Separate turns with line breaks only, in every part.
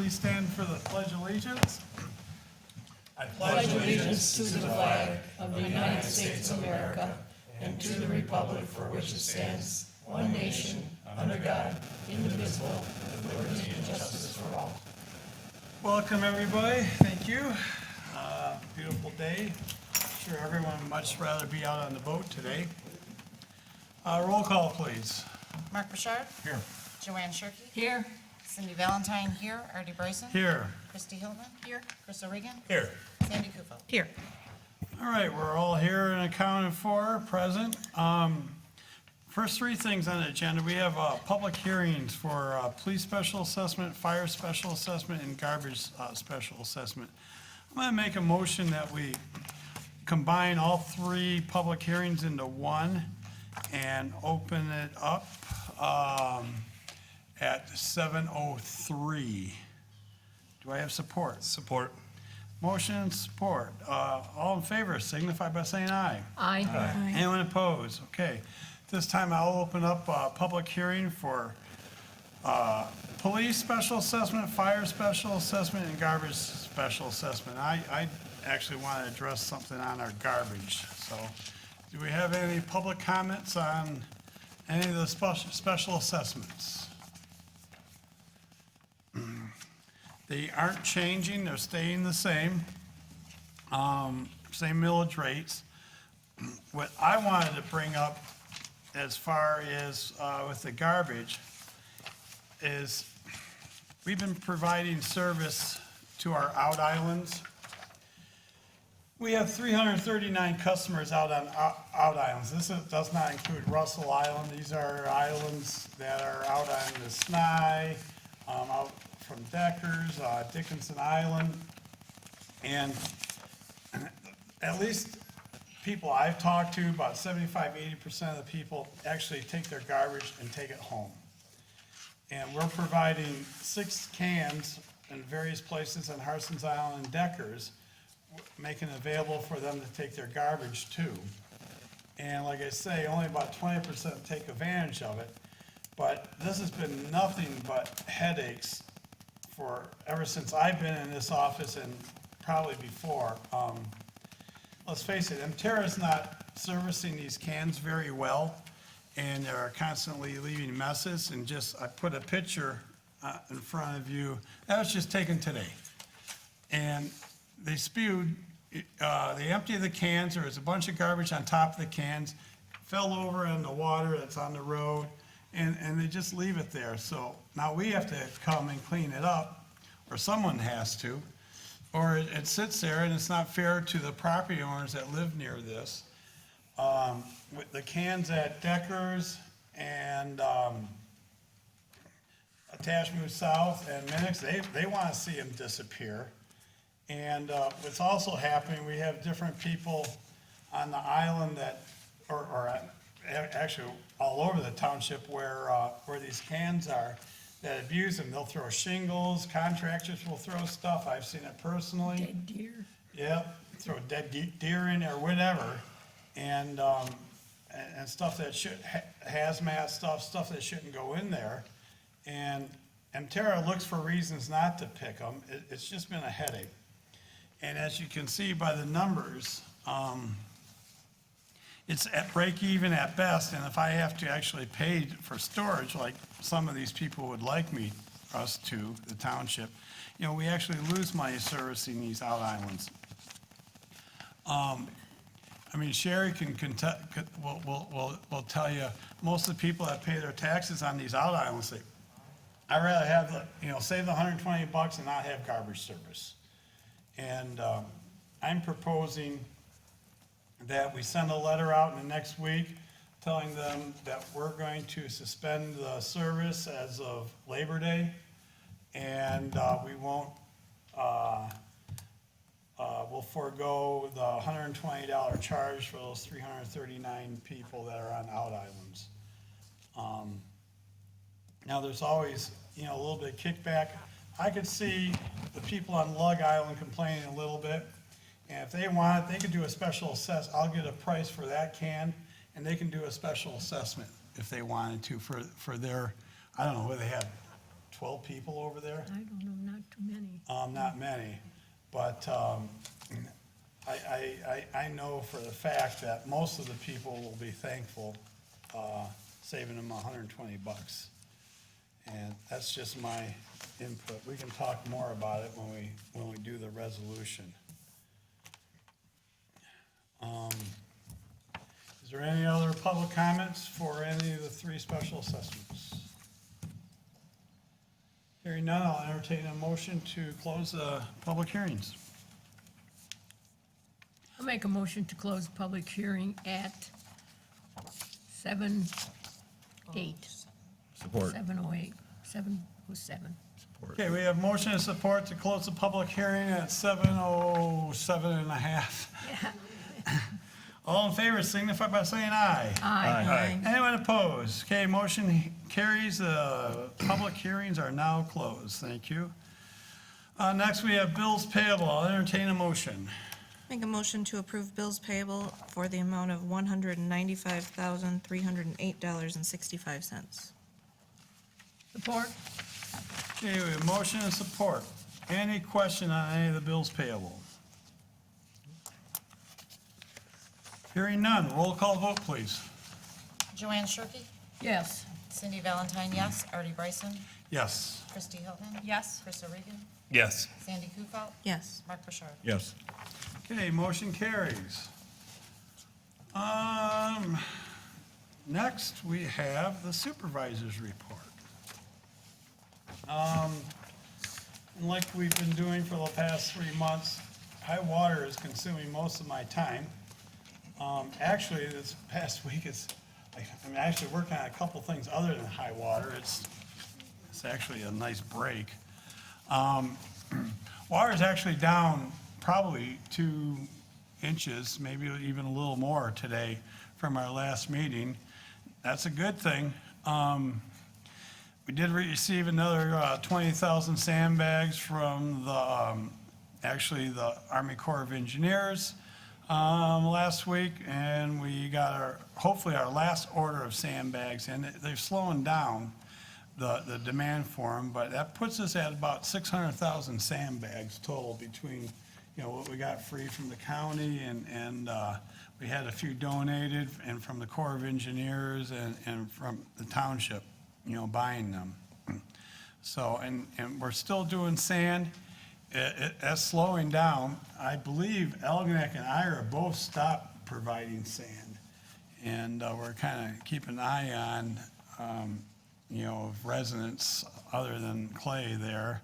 please stand for the Pledge of Allegiance?
I pledge allegiance to the flag of the United States of America and to the republic for which it stands, one nation, under God, indivisible, with liberty and justice for all.
Welcome, everybody. Thank you. Beautiful day. I'm sure everyone would much rather be out on the boat today. Roll call, please.
Mark Bouchard.
Here.
Joanne Shirkey.
Here.
Cindy Valentine here. Artie Bryson.
Here.
Christy Hillman. Here. Chris O'Regan.
Here.
Sandy Kufel.
Here.
All right, we're all here and accounted for, present. First three things on the agenda, we have public hearings for police special assessment, fire special assessment, and garbage special assessment. I'm going to make a motion that we combine all three public hearings into one and open it up at 7:03. Do I have support?
Support.
Motion and support. All in favor signify by saying aye.
Aye.
Anyone opposed? Okay. This time I'll open up a public hearing for police special assessment, fire special assessment, and garbage special assessment. I actually want to address something on our garbage. So do we have any public comments on any of the special assessments? They aren't changing, they're staying the same, same millage rates. What I wanted to bring up as far as with the garbage is we've been providing service to our out islands. We have 339 customers out on out islands. This does not include Russell Island. These are islands that are out on the Snai, out from Deckers, Dickinson Island. And at least people I've talked to, about 75–80% of the people actually take their garbage and take it home. And we're providing 6 cans in various places on Harson's Island and Deckers, making it available for them to take their garbage to. And like I say, only about 20% take advantage of it. But this has been nothing but headaches for ever since I've been in this office and probably before. Let's face it, Emterra's not servicing these cans very well, and they're constantly leaving messes. And I put a picture in front of you. That was just taken today. And they spewed, they emptied the cans, there was a bunch of garbage on top of the cans, fell over in the water that's on the road, and they just leave it there. So now we have to come and clean it up, or someone has to, or it sits there and it's not fair to the property owners that live near this. With the cans at Deckers and Attachment South and Minix, they want to see them disappear. And what's also happening, we have different people on the island that, or actually all over the township where these cans are, that abuse them. They'll throw shingles, contractors will throw stuff, I've seen it personally.
Dead deer.
Yep, throw dead deer in there, whatever, and stuff that hazmat stuff that shouldn't go in there. And Emterra looks for reasons not to pick them. It's just been a headache. And as you can see by the numbers, it's at break even at best, and if I have to actually pay for storage, like some of these people would like us to, the township, we actually lose money servicing these out islands. Sherry will tell you, most of the people that pay their taxes on these out islands say, I'd rather have save the $120 and not have garbage service. And I'm proposing that we send a letter out in the next week telling them that we're going to suspend the service as of Labor Day, and we won't, we'll forego the $120 charge for those 339 people that are on out islands. Now, there's always, a little bit of kickback. I could see the people on Lug Island complaining a little bit, and if they want, they could do a special I'll get a price for that can, and they can do a special assessment if they wanted to for their, I don't know, what they had, 12 people over there?
I don't know, not too
not many, but I know for the fact that most of the people will be thankful, saving them $120. And that's just my input. We can talk more about it when we do the resolution. Is there any other public comments for any of the three special assessments? Hearing none, I'll entertain a motion to close the public hearings.
I'll make a motion to close the public hearing at 7:08.
Support.
7:08, 7:07.
Okay, we have motion and support to close the public hearing at 7:07 and a half. All in favor signify by saying aye.
Aye.
Anyone opposed? Okay, motion carries. The public hearings are now closed. Thank you. Next, we have bills payable. I'll entertain a motion.
Make a motion to approve bills payable for the amount of $195,308.65.
Support?
Okay, we have motion and support. Any question on any of the bills payable? Hearing none, roll call vote, please.
Joanne Shirkey?
Yes.
Cindy Valentine, yes. Artie Bryson?
Yes.
Christie Hilton?
Yes.
Krista Regan?
Yes.
Sandy Kufal?
Yes.
Mark Bouchard?
Yes.
Okay, motion carries. Next, we have the supervisor's report. Like we've been doing for the past 3 months, high water is consuming most of my time. Actually, this past week, I'm actually working on a couple things other than high water. It's actually a nice break. Water is actually down probably 2 inches, maybe even a little more today from our last meeting. That's a good thing. We did receive another 20,000 sandbags from actually the Army Corps of Engineers last week, and we got hopefully our last order of sandbags, and they're slowing down the demand for them, but that puts us at about 600,000 sandbags total between, what we got free from the county, and we had a few donated, and from the Corps of Engineers and from the Township, buying them. So, and we're still doing sand. That's slowing down. I believe Elginak and Ira both stopped providing sand. And we're kind of keeping an eye on, residents other than Clay there.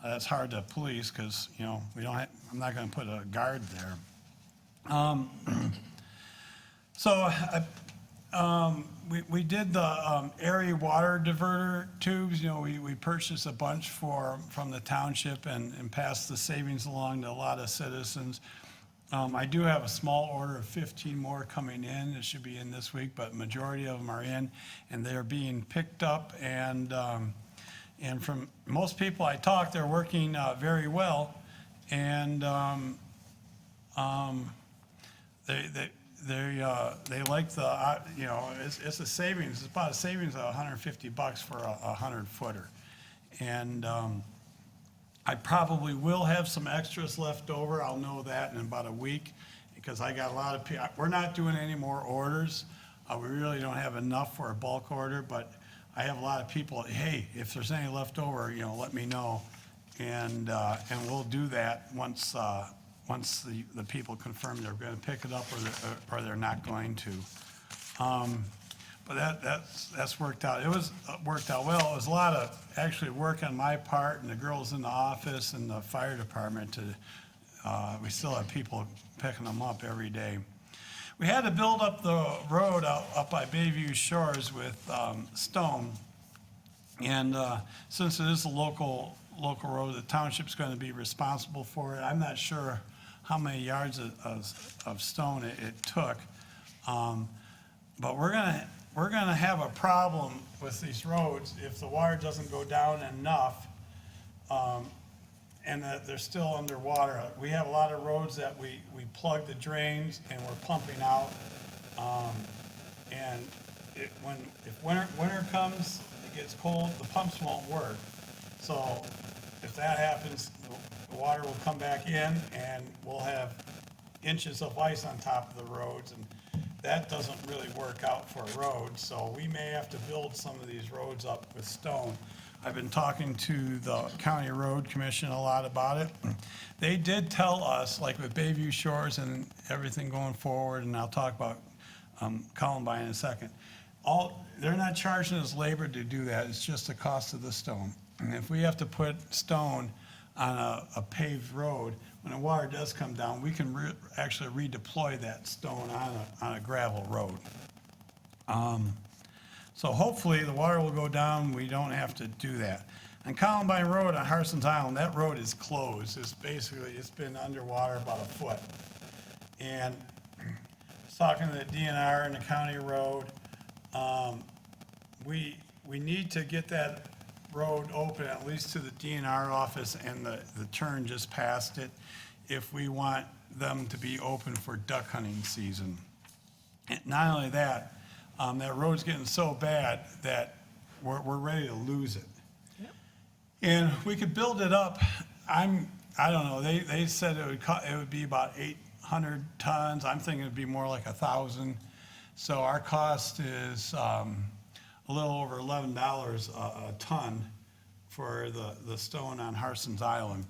That's hard to police because, we don't have, I'm not going to put a guard there. We did the area water diverter tubes. We purchased a bunch from the township and passed the savings along to a lot of citizens. I do have a small order of 15 more coming in. It should be in this week, but majority of them are in, and they're being picked up. And from most people I talk, they're working very well, and they like the, it's a savings. It's about a savings of $150 for a 100-footer. And I probably will have some extras left over. I'll know that in about a week because I got a lot of people. We're not doing any more orders. We really don't have enough for a bulk order, but I have a lot of people, hey, if there's any left over, let me know. And we'll do that once the people confirm they're going to pick it up or they're not going to. But that's worked out. It was worked out well. It was a lot of actually work on my part and the girls in the office and the fire department. We still have people picking them up every day. We had to build up the road up by Bayview Shores with stone. And since it is a local road, the township's going to be responsible for it. I'm not sure how many yards of stone it took. But we're gonna have a problem with these roads if the water doesn't go down enough, and that they're still underwater. We have a lot of roads that we plug the drains and we're pumping out. And if winter comes, it gets cold, the pumps won't work. So if that happens, the water will come back in, and we'll have inches of ice on top of the roads, and that doesn't really work out for a road, so we may have to build some of these roads up with stone. I've been talking to the County Road Commission a lot about it. They did tell us, like with Bayview Shores and everything going forward, and I'll talk about Columbine in a second, they're not charging us labor to do that, it's just the cost of the stone. And if we have to put stone on a paved road, when the water does come down, we can actually redeploy that stone on a gravel road. So hopefully the water will go down, we don't have to do that. On Columbine Road on Harson's Island, that road is closed. It's been underwater about a foot. And I was talking to the DNR and the county road, we need to get that road open, at least to the DNR office and the turn just past it, if we want them to be open for duck hunting season. And not only that, that road's getting so bad that we're ready to lose it. And we could build it up, I don't know, they said it would be about 800 tons, I'm thinking it'd be more like 1,000. So our cost is a little over $11 a ton for the stone on Harson's Island.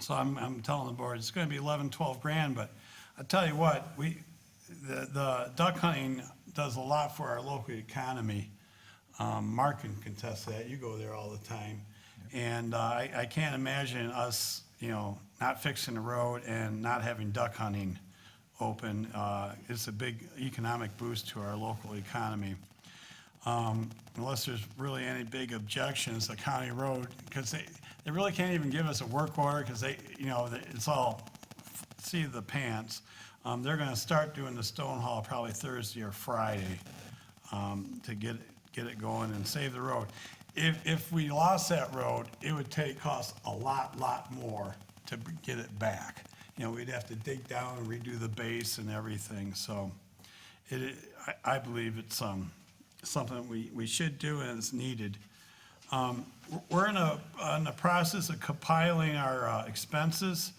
So I'm telling the board, it's gonna be 11, 12 grand, but I tell you what, the duck hunting does a lot for our local economy. Mark can contest that, you go there all the time. And I can't imagine us, not fixing the road and not having duck hunting open. It's a big economic boost to our local economy. Unless there's really any big objections, the county road, because they really can't even give us a work order, because it's all seat of the pants. They're gonna start doing the stone haul probably Thursday or Friday, to get it going and save the road. If we lost that road, it would cost a lot more to get it back. We'd have to dig down and redo the base and everything, so I believe it's something we should do and it's needed. We're in the process of compiling our expenses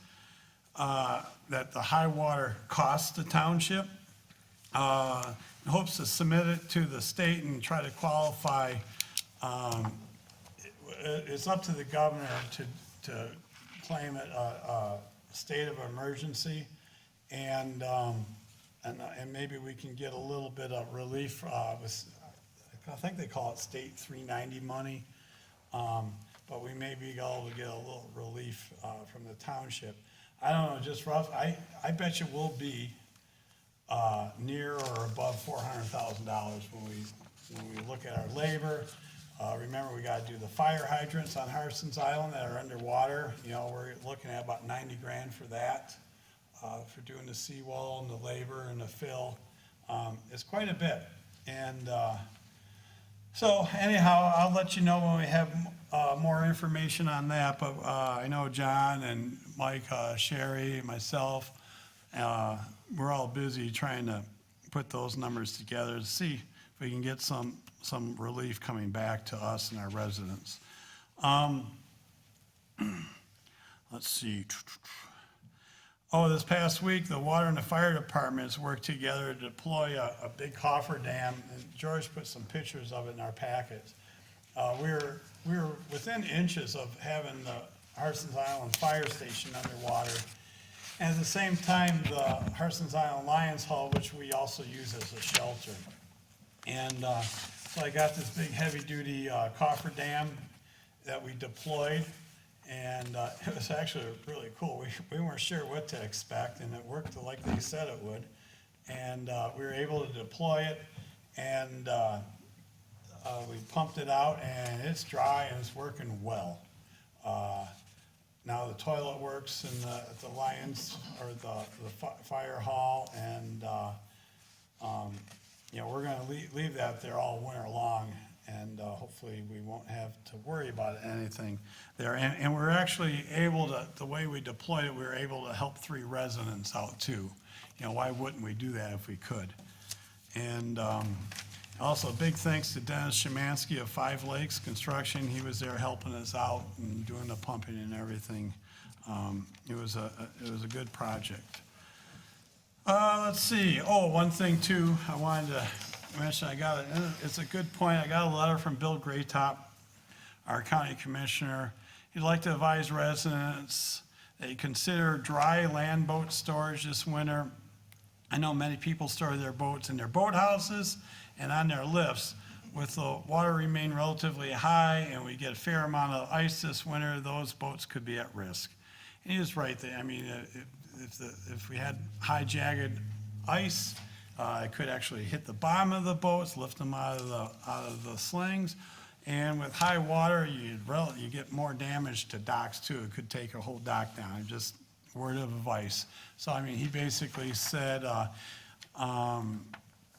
that the high water costs the township. In hopes to submit it to the state and try to qualify. It's up to the governor to claim it a state of emergency, and maybe we can get a little bit of relief with, I think they call it state 390 money, but we may be able to get a little relief from the township. I don't know, just rough, I bet you we'll be near or above $400,000 when we look at our labor. Remember, we gotta do the fire hydrants on Harson's Island that are underwater. We're looking at about 90 grand for that, for doing the seawall and the labor and the fill. It's quite a bit. And so anyhow, I'll let you know when we have more information on that. But I know John and Mike, Sherry, myself, we're all busy trying to put those numbers together to see if we can get some relief coming back to us and our residents. Let's see. Oh, this past week, the water and the fire departments worked together to deploy a big cofferdam, and George put some pictures of it in our packets. We were within inches of having the Harson's Island Fire Station underwater. And at the same time, the Harson's Island Lions Hall, which we also use as a shelter. And so I got this big heavy-duty cofferdam that we deployed, and it was actually really cool. We weren't sure what to expect, and it worked like they said it would. And we were able to deploy it, and we pumped it out, and it's dry and it's working well. Now the toilet works in the Lions, or the fire hall, and we're gonna leave that there all winter long, and hopefully we won't have to worry about anything there. And we're actually able to, the way we deployed it, we were able to help 3 residents out too. Why wouldn't we do that if we could? And Also, big thanks to Dennis Szymanski of Five Lakes Construction. He was there helping us out and doing the pumping and everything. It was a good project. Let's see. Oh, one thing too, I wanted to mention, it's a good point. I got a letter from Bill Graytop, our county commissioner. He'd like to advise residents that you consider dry land boat storage this winter. I know many people store their boats in their boathouses and on their lifts. With the water remain relatively high and we get a fair amount of ice this winter, those boats could be at risk. And he was right there. I mean, if we had high jagged ice, it could actually hit the bottom of the boats, lift them out of the slings. And with high water, you get more damage to docks too. It could take a whole dock down. Just word of advice. So I mean, he basically said,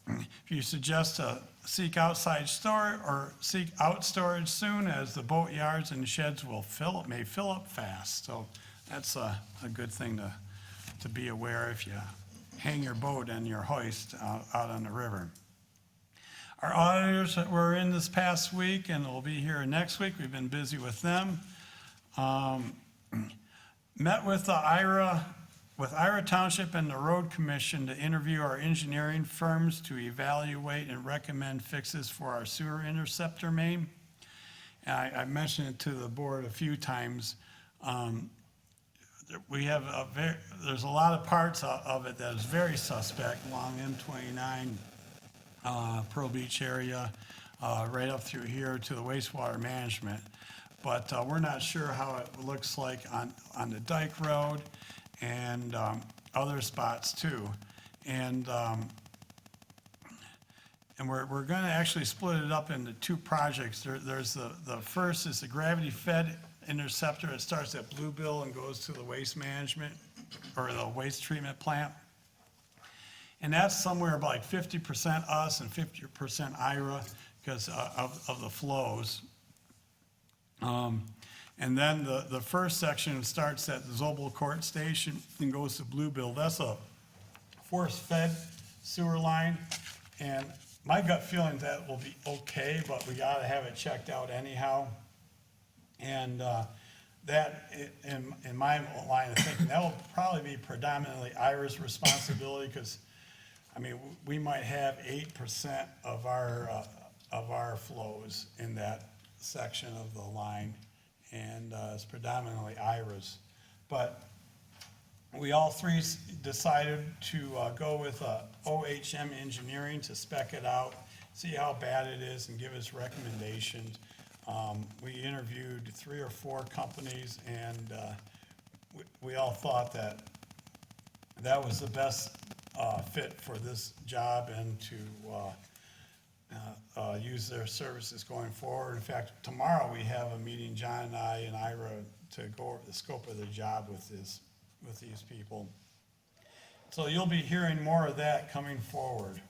if you suggest to seek outside storage or seek out storage soon, as the boat yards and sheds may fill up fast. So that's a good thing to be aware if you hang your boat and your hoist out on the river. Our auditors were in this past week and will be here next week. We've been busy with them. Met with Ira Township and the Road Commission to interview our engineering firms to evaluate and recommend fixes for our sewer interceptor main. And I mentioned it to the board a few times. We have there's a lot of parts of it that is very suspect along M29, Pearl Beach area, right up through here to the wastewater management. But we're not sure how it looks like on the Dike Road and other spots too. And we're going to actually split it up into two projects. There's the first is the gravity-fed interceptor. It starts at Bluebill and goes to the waste management or the waste treatment plant. And that's somewhere about like 50% us and 50% IRA because of the flows. And then the first section starts at the Zobel Court Station and goes to Bluebill. That's a force-fed sewer line. And my gut feeling that will be okay, but we gotta have it checked out anyhow. And that, in my line of thinking, that will probably be predominantly IRA's responsibility because, I mean, we might have 8% of our flows in that section of the line, and it's predominantly IRA's. But we all three decided to go with OHM Engineering to spec it out, see how bad it is, and give us recommendations. We interviewed 3 or 4 companies, and we all thought that was the best fit for this job and to use their services going forward. In fact, tomorrow we have a meeting, John and I and Ira, to go over the scope of the job with these people. So you'll be hearing more of that coming forward.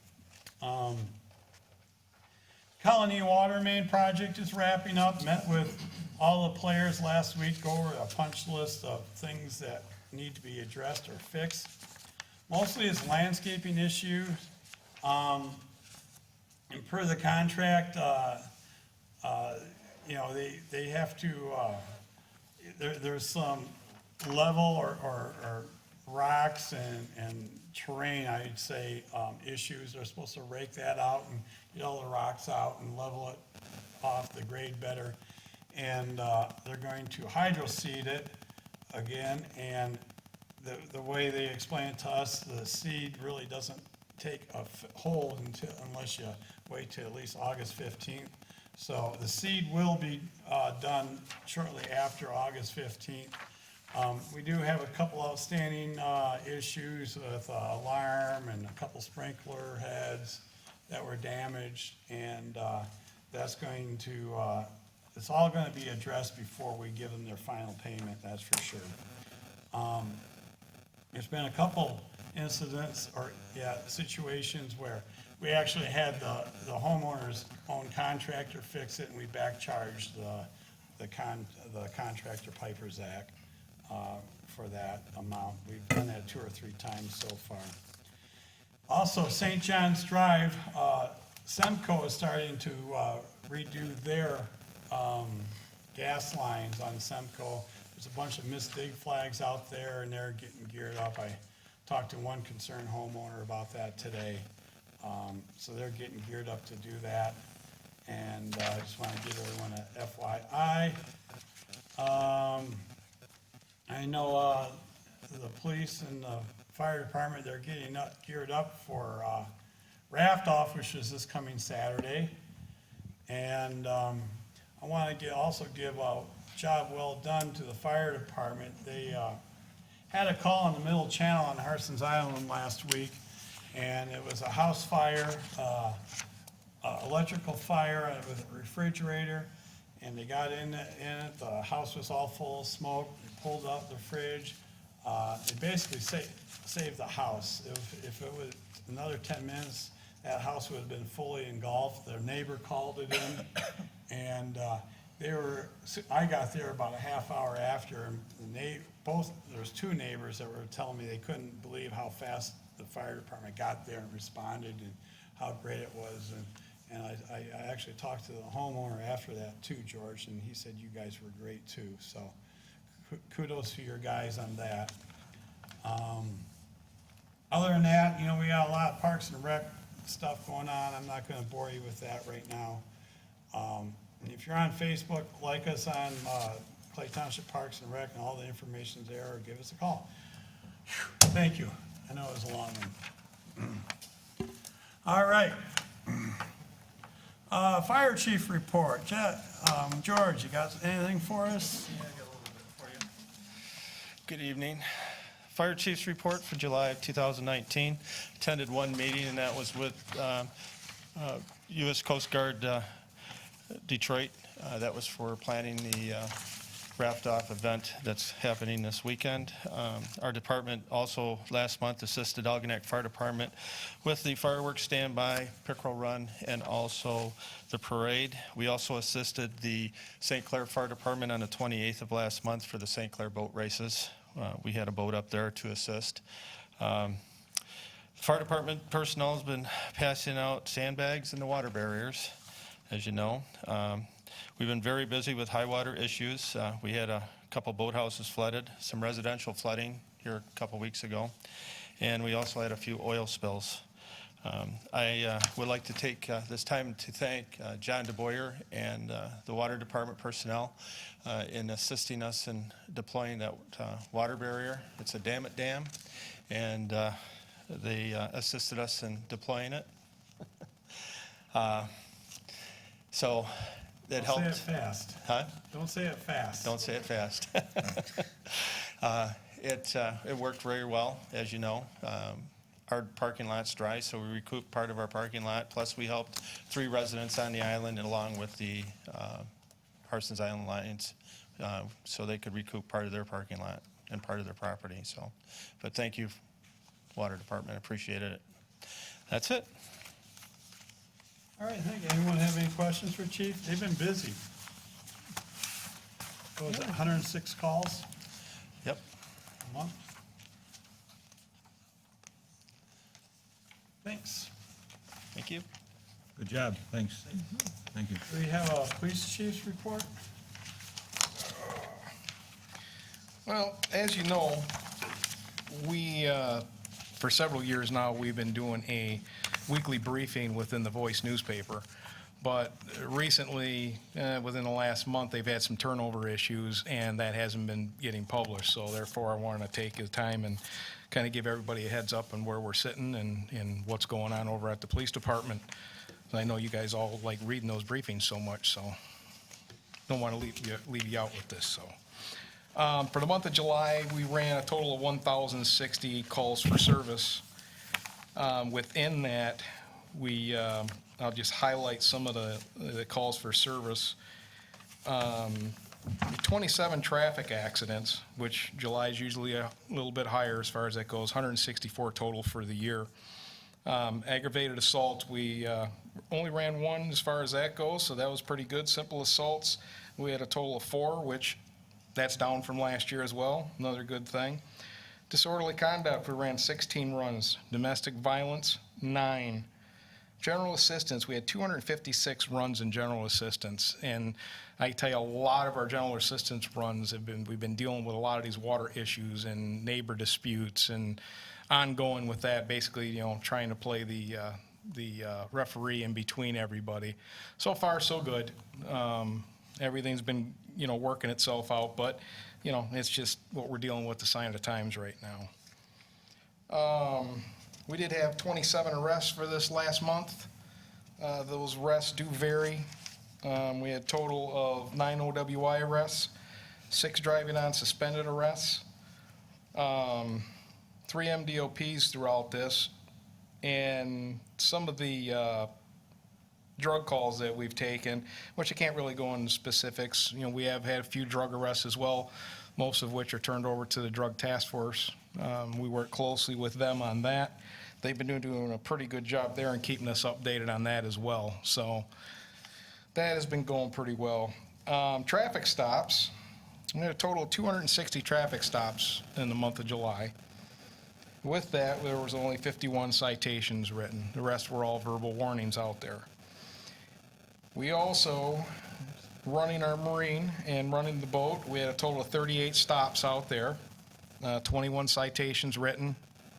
Colony Water Main project is wrapping up. Met with all the players last week, go over a punch list of things that need to be addressed or fixed. Mostly it's landscaping issues. And per the contract, they have to, there's some level or rocks and terrain, I'd say, issues. They're supposed to rake that out and get all the rocks out and level it off the grade better. And they're going to hydro-seed it again. And the way they explain it to us, the seed really doesn't take a hold unless you wait till at least August 15th. So the seed will be done shortly after August 15th. We do have a couple outstanding issues with alarm and a couple sprinkler heads that were damaged, and that's going to, it's all going to be addressed before we give them their final payment, that's for sure. There's been a couple incidents or situations where we actually had the homeowner's own contractor fix it, and we back charged the contractor Piper's Act for that amount. We've done that 2 or 3 times so far. Also, St. John's Drive, Semco is starting to redo their gas lines on Semco. There's a bunch of missed dig flags out there, and they're getting geared up. I talked to one concerned homeowner about that today. So they're getting geared up to do that, and I just want to give everyone a FYI. I know the police and the fire department, they're getting geared up for raft off, which is this coming Saturday. And I want to also give a job well done to the fire department. They had a call in the middle channel on Harson's Island last week, and it was a house fire, electrical fire with a refrigerator, and they got in it. The house was all full of smoke. They pulled out the fridge. It basically saved the house. If it was another 10 minutes, that house would have been fully engulfed. Their neighbor called it in, and I got there about a half hour after, and there was two neighbors that were telling me they couldn't believe how fast the fire department got there and responded, and how great it was. And I actually talked to the homeowner after that too, George, and he said you guys were great too. So kudos to your guys on that. Other than that, we got a lot of Parks and Rec stuff going on. I'm not going to bore you with that right now. And if you're on Facebook, like us on Clay Township Parks and Rec, and all the information's there, or give us a call. Thank you. I know it was a long one. All right. Fire chief report. George, you got anything for us?
Yeah, I got a little bit for you. Good evening. Fire chief's report for July of 2019. Attended one meeting, and that was with U.S. Coast Guard Detroit. That was for planning the raft off event that's happening this weekend. Our department also last month assisted Algonac Fire Department with the fireworks standby, pickerel run, and also the parade. We also assisted the St. Clair Fire Department on the 28th of last month for the St. Clair boat races. We had a boat up there to assist. Fire department personnel has been passing out sandbags and the water barriers, as you know. We've been very busy with high water issues. We had a couple boathouses flooded, some residential flooding here a couple weeks ago, and we also had a few oil spills. I would like to take this time to thank John DeBoyer and the water department personnel in assisting us in deploying that water barrier. It's a dam, and they assisted us in deploying it. So that helped.
Don't say it fast.
Huh?
Don't say it fast.
Don't say it fast. It worked very well, as you know. Our parking lot's dry, so we recouped part of our parking lot. Plus, we helped 3 residents on the island, and along with the Harson's Island Lions, so they could recoup part of their parking lot and part of their property. So, but thank you, Water Department. Appreciated it. That's it.
All right, thank you. Anyone have any questions for Chief? They've been busy. What was it, 106 calls
Yep.
a month? Thanks.
Thank you.
Good job, thanks. Thank you.
Do we have a police chief's report?
Well, as you know, we, for several years now, we've been doing a weekly briefing within the Voice newspaper. But recently, within the last month, they've had some turnover issues, and that hasn't been getting published. So therefore, I wanted to take the time and kind of give everybody a heads up on where we're sitting and what's going on over at the police department. I know you guys all like reading those briefings so much, so don't want to leave you out with this. So for the month of July, we ran a total of 1,060 calls for service. Within that, I'll just highlight some of the calls for service. 27 traffic accidents, which July is usually a little bit higher as far as that goes, 164 total for the year. Aggravated assault, we only ran 1 as far as that goes, so that was pretty good. Simple assaults, we had a total of 4, which that's down from last year as well, another good thing. Disorderly conduct, we ran 16 runs. Domestic violence, 9. General assistance, we had 256 runs in general assistance. And I can tell you, a lot of our general assistance runs we've been dealing with a lot of these water issues and neighbor disputes and ongoing with that, basically, you know, trying to play the referee in between everybody. So far, so good. Everything's been, you know, working itself out, but, you know, it's just what we're dealing with, the sign of the times right now. We did have 27 arrests for this last month. Those arrests do vary. We had a total of 9 OWI arrests, 6 driving on suspended arrests, 3 MDOPs throughout this, and some of the drug calls that we've taken, which I can't really go into specifics. You know, we have had a few drug arrests as well, most of which are turned over to the Drug Task Force. We work closely with them on that. They've been doing a pretty good job there and keeping us updated on that as well. So that has been going pretty well. Traffic stops, we had a total of 260 traffic stops in the month of July. With that, there was only 51 citations written. The rest were all verbal warnings out there. We also, running our marine and running the boat, we had a total of 38 stops out there, 21 citations written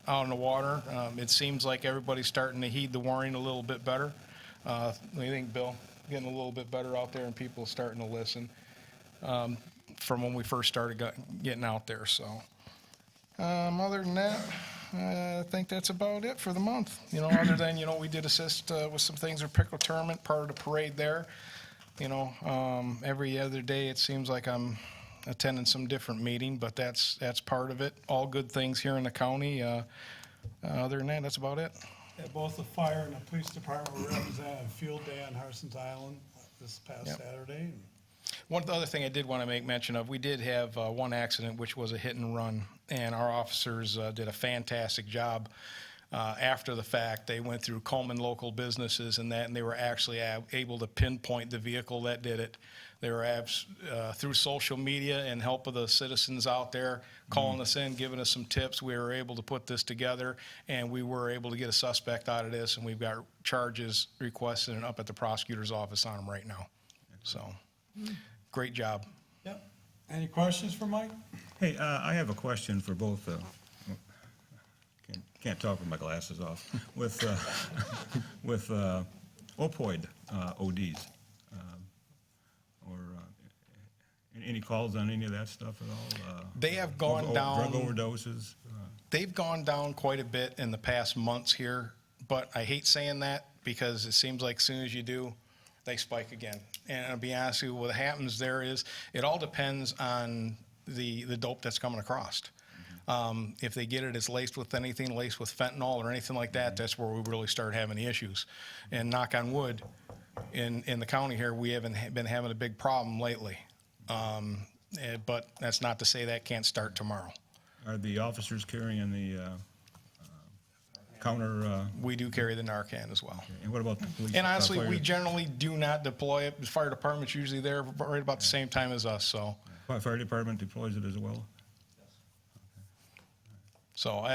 out in the water. It seems like everybody's starting to heed the warning a little bit better. What do you think, Bill? Getting a little bit better out there and people starting to listen from when we first started getting out there. So other than that, I think that's about it for the month. You know, other than, you know, we did assist with some things with Pickle Tournament, part of the parade there. You know, every other day it seems like I'm attending some different meeting, but that's part of it. All good things here in the county. Other than that, that's about it.
Yeah, both the fire and the police department were represented at Field Day on Harson's Island this past
Yep.
Saturday.
One other thing I did want to make mention of, we did have one accident, which was a hit and run, and our officers did a fantastic job. After the fact, they went through Coleman local businesses and that, and they were actually able to pinpoint the vehicle that did it. They were through social media and help of the citizens out there calling us in, giving us some tips. We were able to put this together, and we were able to get a suspect out of this, and we've got charges requested and up at the prosecutor's office on them right now. So, great job.
Yep. Any questions for Mike?
Hey, I have a question for both, can't talk with my glasses off, with opioid ODs. Or any calls on any of that stuff at all?
They have gone down.
Drug overdoses?
They've gone down quite a bit in the past months here, but I hate saying that because it seems like as soon as you do, they spike again. And I'll be honest with you, what happens there is, it all depends on the dope that's coming across. If they get it as laced with anything, laced with fentanyl or anything like that, that's where we really start having the issues. And knock on wood, in the county here, we haven't been having a big problem lately. But that's not to say that can't start tomorrow.
Are the officers carrying the counter?
We do carry the Narcan as well.
And what about the police?
And honestly,
fire-
we generally do not deploy it. The fire department's usually there right about the same time as us, so.
Fire department deploys it as well?
So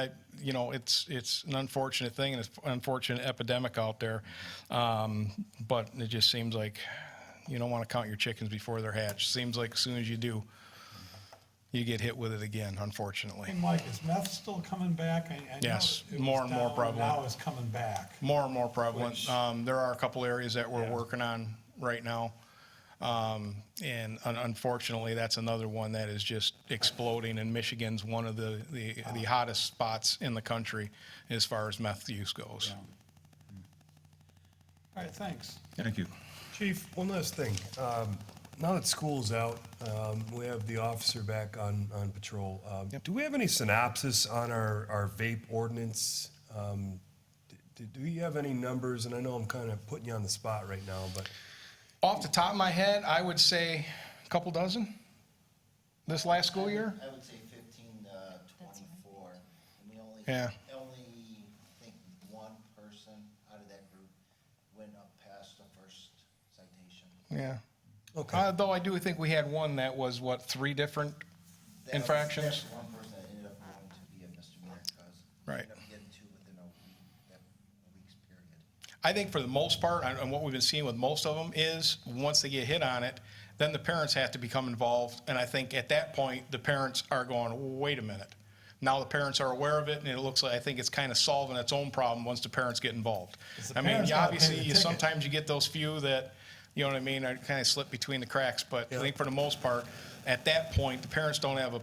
you know, it's an unfortunate thing, and it's an unfortunate epidemic out there. But it just seems like you don't want to count your chickens before they're hatched. Seems like as soon as you do, you get hit with it again, unfortunately.
Hey, Mike, is meth still coming back? I know
Yes,
it was
more and more
down,
prevalent.
Now it's coming back.
More and more prevalent.
Which-
There are a couple areas that we're
Yeah.
working on right now. And unfortunately, that's another one that is just exploding, and Michigan's one of the hottest spots in the country as far as meth use goes.
Yeah. All right, thanks.
Thank you.
Chief?
One last thing. Now that school's out, we have the officer back on patrol. Do we have any synopsis on our vape ordinance? Do you have any numbers? And I know I'm kind of putting you on the spot right now, but
Off the top of my head, I would say a couple dozen this last school year.
I would say 15 to 24, and we
Yeah.
only think one person out of that group went up past the first citation.
Yeah.
okay.
Though I do think we had one that was, what, 3 different infractions?
That's one person that ended up going to be a misdemeanor because
Right.
we ended up getting 2 within a week's period.
I think for the most part, and what we've been seeing with most of them is, once they get hit on it, then the parents have to become involved. And I think at that point, the parents are going, wait a minute. Now the parents are aware of it, and it looks like, I think it's kind of solving its own problem once the parents get involved.
the
I mean,
parents gotta pay
obviously,
the ticket.
sometimes you get those few that, you know what I mean, are kind of slip between the cracks. But I think for the most part, at that point, the parents don't have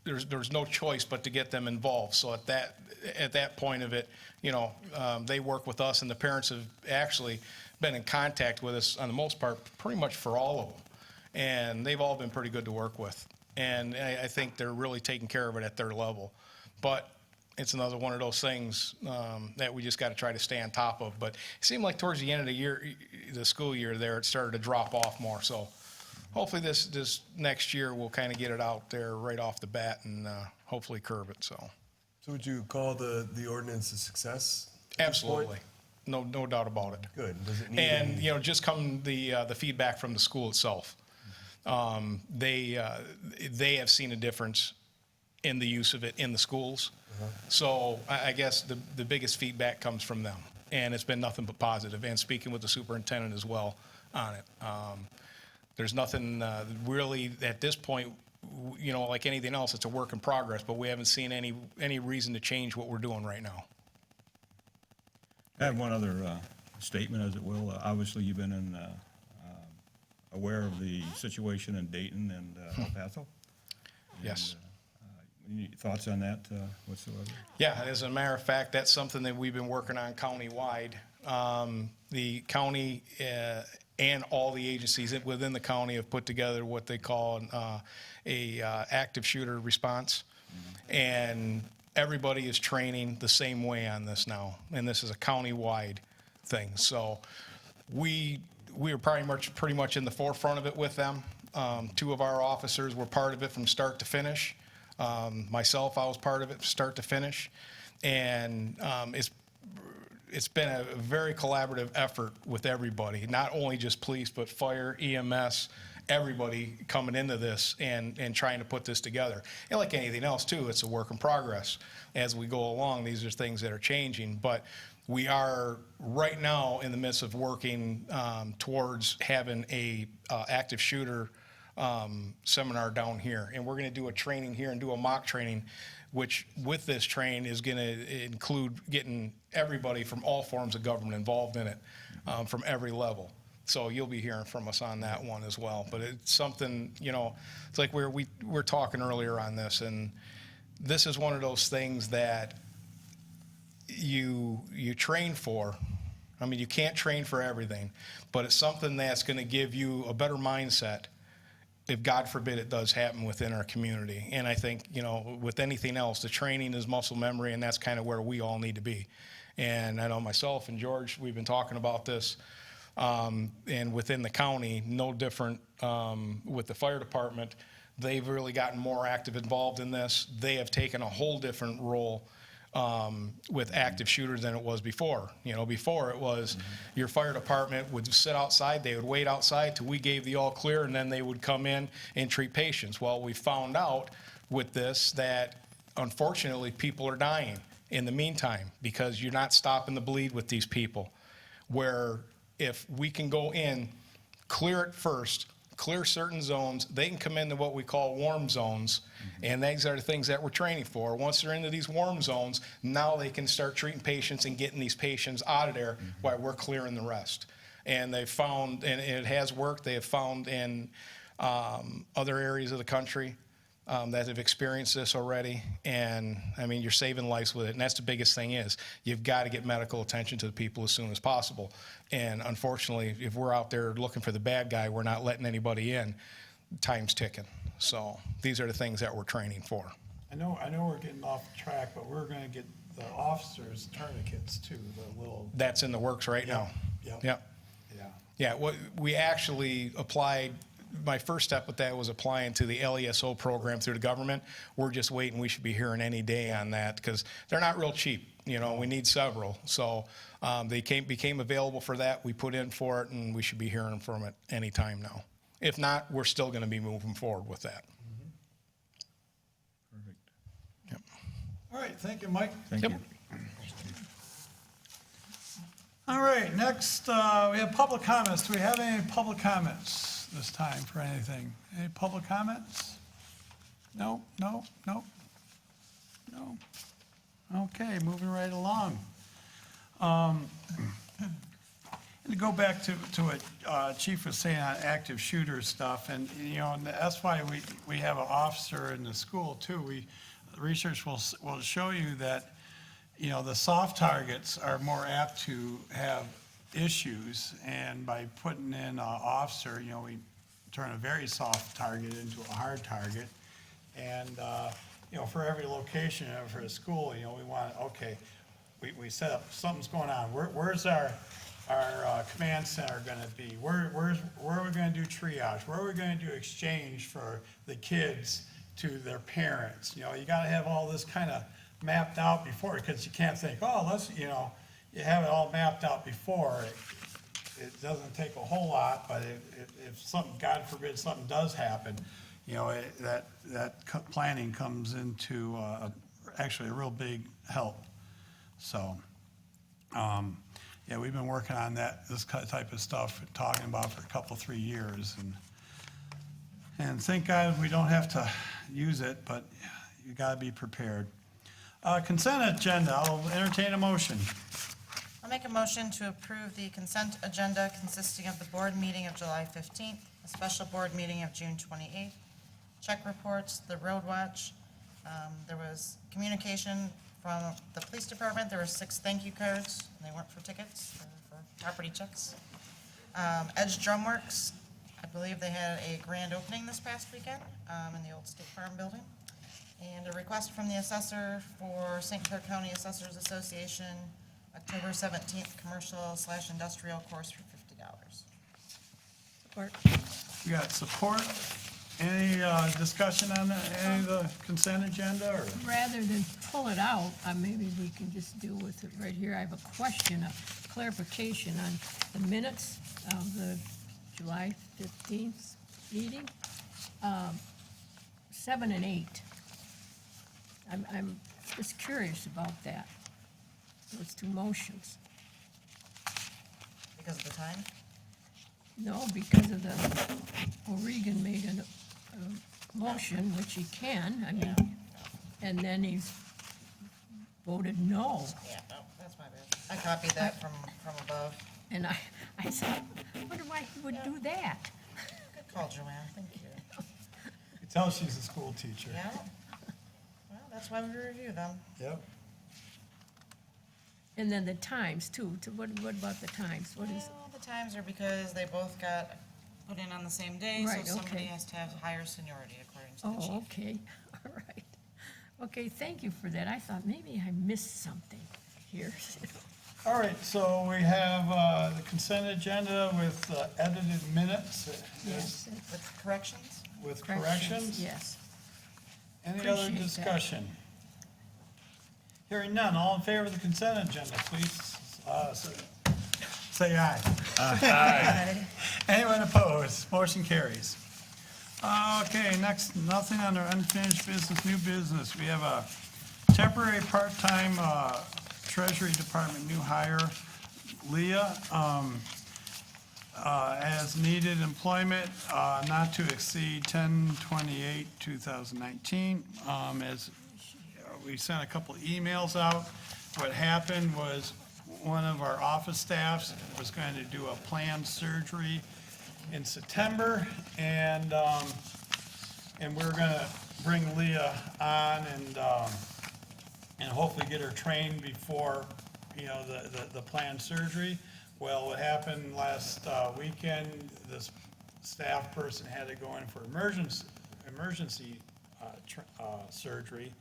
there's no choice but to get them involved. So at that point of it, you know, they work with us, and the parents have actually been in contact with us on the most part, pretty much for all of them. And they've all been pretty good to work with. And I think they're really taking care of it at their level. But it's another one of those things that we just got to try to stay on top of. But it seemed like towards the end of the year, the school year there, it started to drop off more. So hopefully this next year we'll kind of get it out there right off the bat and hopefully curb it. So
would you call the ordinance a success? at this
absolutely,
point?
no doubt about it.
Good. Does it need
And
any-
you know, just come the feedback from the school itself. They have seen a difference in the use of it in the schools. So I guess the biggest feedback comes from them, and it's been nothing but positive. And speaking with the superintendent as well on it, there's nothing really at this point. You know, like anything else, it's a work in progress. But we haven't seen any reason to change what we're doing right now.
I have one other statement, as it will. Obviously, you've been aware of the situation in Dayton and El Paso.
Yes.
Any thoughts on that whatsoever?
Yeah, as a matter of fact, that's something that we've been working on countywide. The county and all the agencies within the county have put together what they call a active shooter response. And everybody is training the same way on this now. And this is a countywide thing. So we are pretty much in the forefront of it with them. Two of our officers were part of it from start to finish. Myself, I was part of it start to finish. And it's been a very collaborative effort with everybody, not only just police, but fire, EMS, everybody coming into this and trying to put this together. And like anything else, too, it's a work in progress. As we go along, these are things that are changing. But we are right now in the midst of working towards having a active shooter seminar down here. And we're going to do a training here and do a mock training, which with this train is going to include getting everybody from all forms of government involved in it from every level. So you'll be hearing from us on that one as well. But it's something, you know, it's like we're talking earlier on this, and this is one of those things that you train for. I mean, you can't train for everything, but it's something that's going to give you a better mindset if, God forbid, it does happen within our community. And I think, you know, with anything else, the training is muscle memory, and that's kind of where we all need to be. And I know myself and George, we've been talking about this, and within the county, no different with the fire department. They've really gotten more active involved in this. They have taken a whole different role with active shooters than it was before. You know, before it was your fire department would sit outside, they would wait outside till we gave the all clear, and then they would come in and treat patients. Well, we found out with this that unfortunately people are dying in the meantime because you're not stopping the bleed with these people. Where if we can go in, clear it first, clear certain zones, they can come into what we call warm zones, and these are the things that we're training for. Once they're into these warm zones, now they can start treating patients and getting these patients out of there while we're clearing the rest. And they've found, and it has worked, they have found in other areas of the country that have experienced this already. And I mean, you're saving lives with it. And that's the biggest thing is you've got to get medical attention to the people as soon as possible. And unfortunately, if we're out there looking for the bad guy, we're not letting anybody in. Time's ticking. So these are the things that we're training for.
I know we're getting off track, but we're gonna get the officers tourniquets too, the little,
That's in the works right now.
Yep.
Yeah.
yeah.
Yeah, what we actually applied, my first step with that was applying to the LESO program through the government. We're just waiting. We should be hearing any day on that because they're not real cheap. You know, we need several. So they became available for that. We put in for it, and we should be hearing from it any time now. If not, we're still going to be moving forward with that.
Perfect.
Yep.
All right, thank you, Mike.
Thank
Yep.
you.
All right, next, we have public comments. Do we have any public comments this time for anything? Any public comments? No, no, no, no. Okay, moving right along. And to go back to what Chief was saying on active shooter stuff, and, you know, and that's why we have an officer in the school, too. Research will show you that, you know, the soft targets are more apt to have issues, and by putting in an officer, you know, we turn a very soft target into a hard target. And, you know, for every location, for a school, you know, we want, okay, we set up, something's going on. Where's our command center gonna be? Where are we gonna do triage? Where are we gonna do exchange for the kids to their parents? You know, you gotta have all this kind of mapped out before, because you can't think, oh, let's, you know, you have it all mapped out before. It doesn't take a whole lot, but if something, God forbid, something does happen, you know, planning comes into actually a real big help. So, yeah, we've been working on this type of stuff, talking about for a couple, 3 years, and thank God we don't have to use it, but you gotta be prepared. Consent agenda, I'll entertain a motion.
I'll make a motion to approve the consent agenda consisting of the board meeting of July 15th, a special board meeting of June 28th, check reports, the road watch. There was communication from the police department. There were 6 thank you cards, and they weren't for tickets, they were for property checks. Edge Drumworks, I believe they had a grand opening this past weekend in the old State Farm building. And a request from the assessor for St. Clair County Assessors Association, October 17th, commercial/industrial course for $50.
Support.
We got support. Any discussion on any of the consent agenda, or?
Rather than pull it out, maybe we can just deal with it right here. I have a question, a clarification on the minutes of the July 15th meeting. 7 and 8. I'm just curious about that, those 2 motions.
Because of the time?
No, because of the, O'Regan made a motion, which he can, I mean, and then he's voted no.
Yeah, no, that's my bad. I copied that from above.
And I said, I wonder why he would do that.
Good call, Joanne, thank you.
You can tell she's a school teacher.
Yeah? Well, that's why we review them.
Yep.
And then the times too, what about the times? What is,
Well, the times are because they both got put in on the same day, so
Right,
somebody
okay.
has to have higher seniority according to the chief.
oh, okay, all right. Okay, thank you for that. I thought maybe I missed something here.
All right, so we have the consent agenda with edited minutes.
Yes.
With corrections?
With corrections?
Yes.
Any other
Appreciate that.
discussion? Hearing none, all in favor of the consent agenda, please say aye. Aye. Anyone opposed? Motion carries. Okay, next, nothing under unfinished business, new business. We have a temporary part-time Treasury Department new hire, Leah, as needed employment, not to exceed 10/28/2019. As we sent a couple emails out. What happened was one of our office staffs was going to do a planned surgery in September, and we're gonna bring Leah on and hopefully get her trained before, you know, the planned surgery. Well, what happened last weekend, this staff person had to go in for emergency surgery,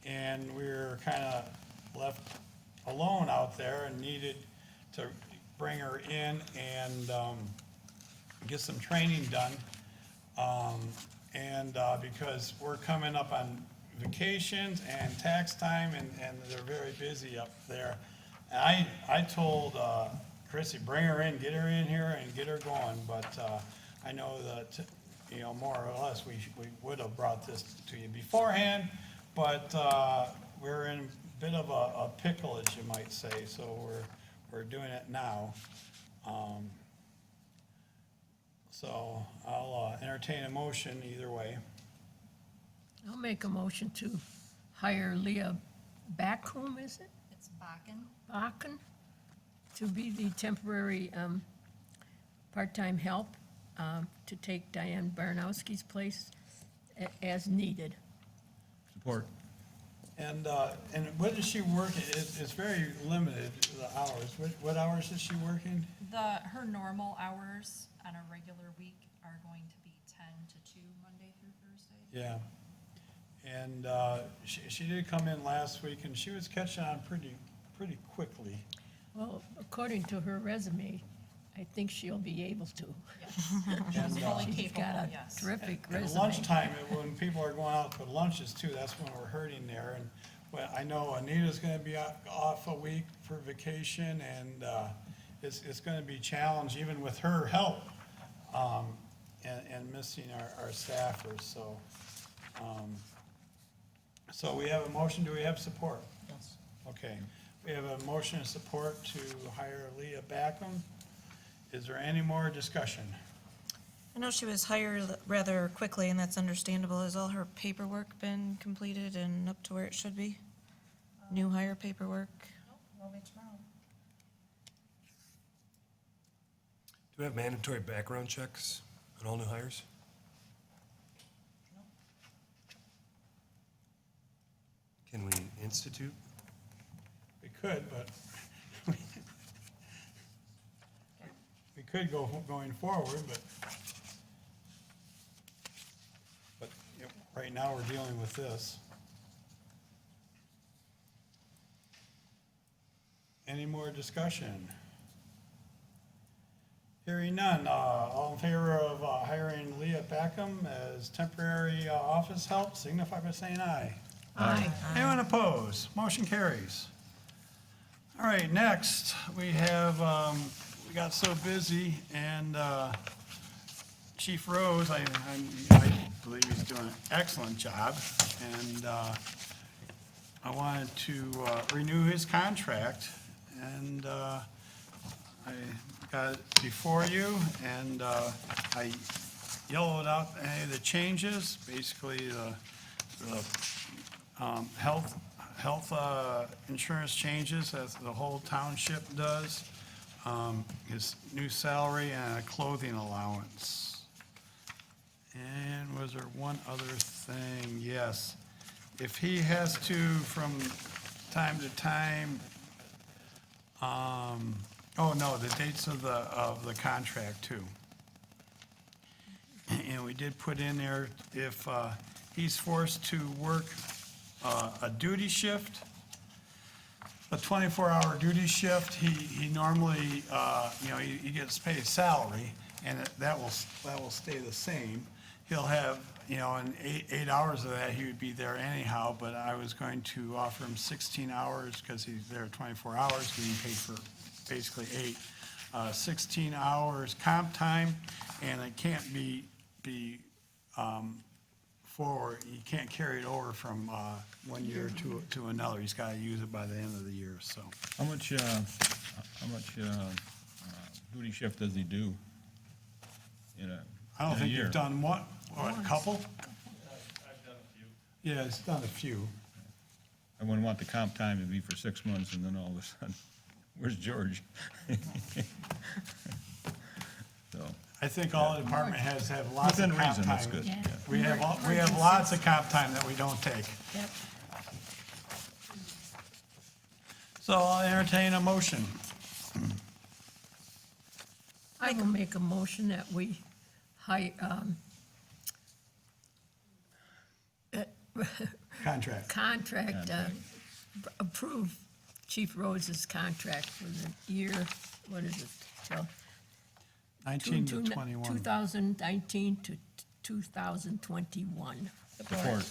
and we were kind of left alone out there and needed to bring her in and get some training done. Because we're coming up on vacations and tax time, and they're very busy up there. And I told Chrissy, bring her in, get her in here and get her going, but I know that, you know, more or less, we would have brought this to you beforehand, but we're in a bit of a pickle, as you might say, so we're doing it now. So I'll entertain a motion either way.
I'll make a motion to hire Leah Backhoe, is it?
It's Bakken.
Bakken, to be the temporary part-time help to take Diane Baranowski's place as needed.
Support.
And what does she work? It's very limited, the hours. What hours is she working?
Her normal hours on a regular week are going to be 10 to 2, Monday through Thursday.
Yeah. And she did come in last week, and she was catching on pretty quickly.
Well, according to her resume, I think she'll be able to.
Yes, she's fully
She's
capable,
got a
yes.
terrific
At
resume.
lunchtime, when people are going out for lunches too, that's when we're hurting there. And well, I know Anita's gonna be off a week for vacation, and it's gonna be challenged even with her help, and missing our staffers, so. So we have a motion, do we have support?
Yes.
Okay, we have a motion and support to hire Leah Backham. Is there any more discussion?
I know she was hired rather quickly, and that's understandable. Has all her paperwork been completed and up to where it should be? New hire paperwork?
Will be tomorrow.
Do we have mandatory background checks on all new hires? Can we institute?
We could, but we could going forward, but you know, right now we're dealing with this. Any more discussion? Hearing none, all in favor of hiring Leah Backham as temporary office help, signify by saying aye.
Aye.
Anyone opposed? Motion carries. All right, next, we have, we got so busy, and Chief Rose, I believe he's doing an excellent job, and I wanted to renew his contract, and I got it before you, and I yellowed out any of the changes, basically the health insurance changes as the whole township does, his new salary and a clothing allowance. And was there one other thing? Yes. If he has to, from time to time, oh no, the dates of the contract too. And we did put in there, if he's forced to work a duty shift, a 24-hour duty shift, he normally, you know, he gets paid salary, and that will stay the same. He'll have, you know, in eight hours of that, he would be there anyhow, but I was going to offer him 16 hours, because he's there 24 hours, getting paid for basically 8. 16 hours comp time, and it can't be forward, you can't carry it over from 1 year to another. He's got to use it by the end of the year, so.
How much duty shift does he do in a
I don't
in a
think
year?
you've done what, a couple?
I've done a few.
Yeah, it's done a few.
I wouldn't want the comp time to be for 6 months, and then all of a sudden, where's George? So,
I think all the department heads have lots of
within
comp
reason, that's
time.
good,
Yeah.
yeah.
We have lots of comp time that we don't take.
Yep.
So I'll entertain a motion.
I will make a motion that we hire,
Contract.
approve Chief Rose's contract for the year, what is it? till
19 to 21.
2019 to 2021.
Support.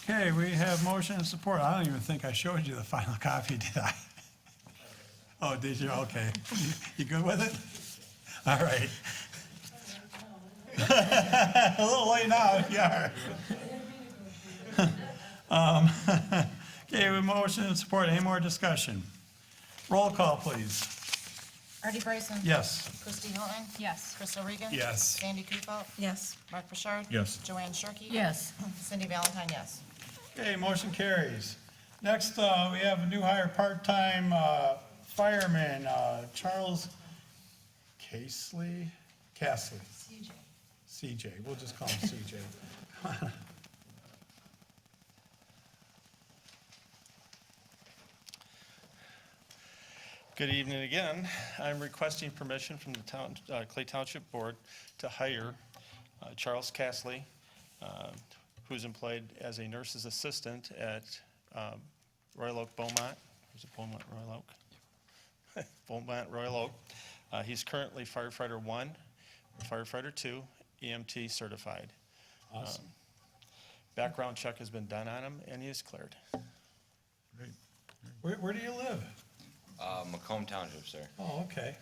Okay, we have motion and support. I don't even think I showed you the final copy, did I? Oh, did you? Okay. You good with it? All right. A little late now, if you are. Okay, with motion and support, any more discussion? Roll call, please.
Artie Bryson?
Yes.
Kristi Hilton?
Yes.
Crystal Regan?
Yes.
Sandy Kupel?
Yes.
Mark Bouchard?
Yes.
Joanne Shirkey?
Yes.
Cindy Valentine, yes.
Okay, motion carries. Next, we have a new hire part-time fireman, Charles Casely? CJ, we'll just call him CJ.
Good evening again. I'm requesting permission from the Clay Township Board to hire Charles Castley, who's employed as a nurse's assistant at Royal Oak Beaumont. Is it Beaumont, Royal Oak? Beaumont, Royal Oak. He's currently firefighter 1, firefighter 2, EMT certified.
Awesome.
Background check has been done on him, and he is cleared.
Where do you live?
Macomb Township, sir.
Oh, okay.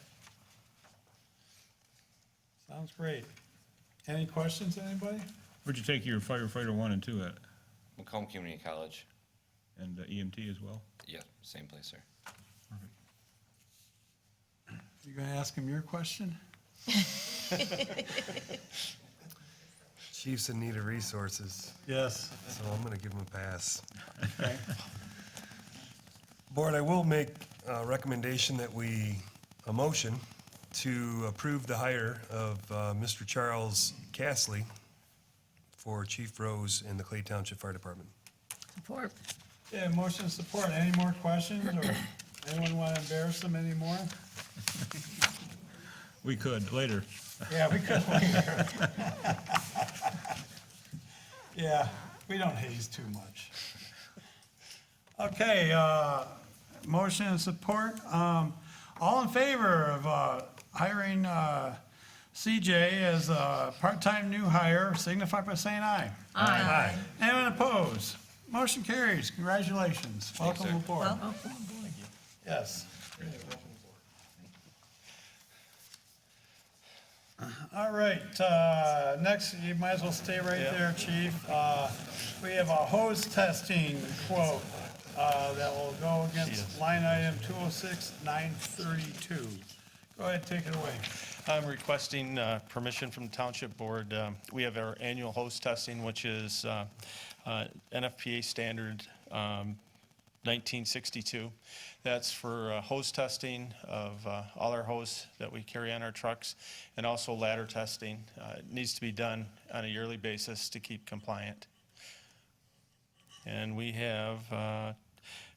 Sounds great. Any questions, anybody?
Where'd you take your firefighter 1 and 2 at?
Macomb Community College.
And EMT as well?
Yeah, same place, sir.
You gonna ask him your question?
Chief's in need of resources,
Yes.
so I'm gonna give him a pass.
Okay.
Board, I will make a recommendation that a motion to approve the hire of Mr. Charles Castley for Chief Rose in the Clay Township Fire Department.
Support.
Yeah, motion and support. Any more questions, or anyone want to embarrass them anymore?
We could, later.
Yeah, we could later. Yeah, we don't haze too much. Okay, motion and support. All in favor of hiring CJ as a part-time new hire, signify by saying aye.
Aye.
Anyone opposed? Motion carries. Congratulations. Welcome
sir.
aboard. Yes. All right, next, you might as well stay right there, chief. We have a hose testing quote that will go against line item 206-932. Go ahead, take it away.
I'm requesting permission from the Township Board. We have our annual hose testing, which is NFPA standard 1962. That's for hose testing of all our hose that we carry on our trucks, and also ladder testing. It needs to be done on a yearly basis to keep compliant. And we have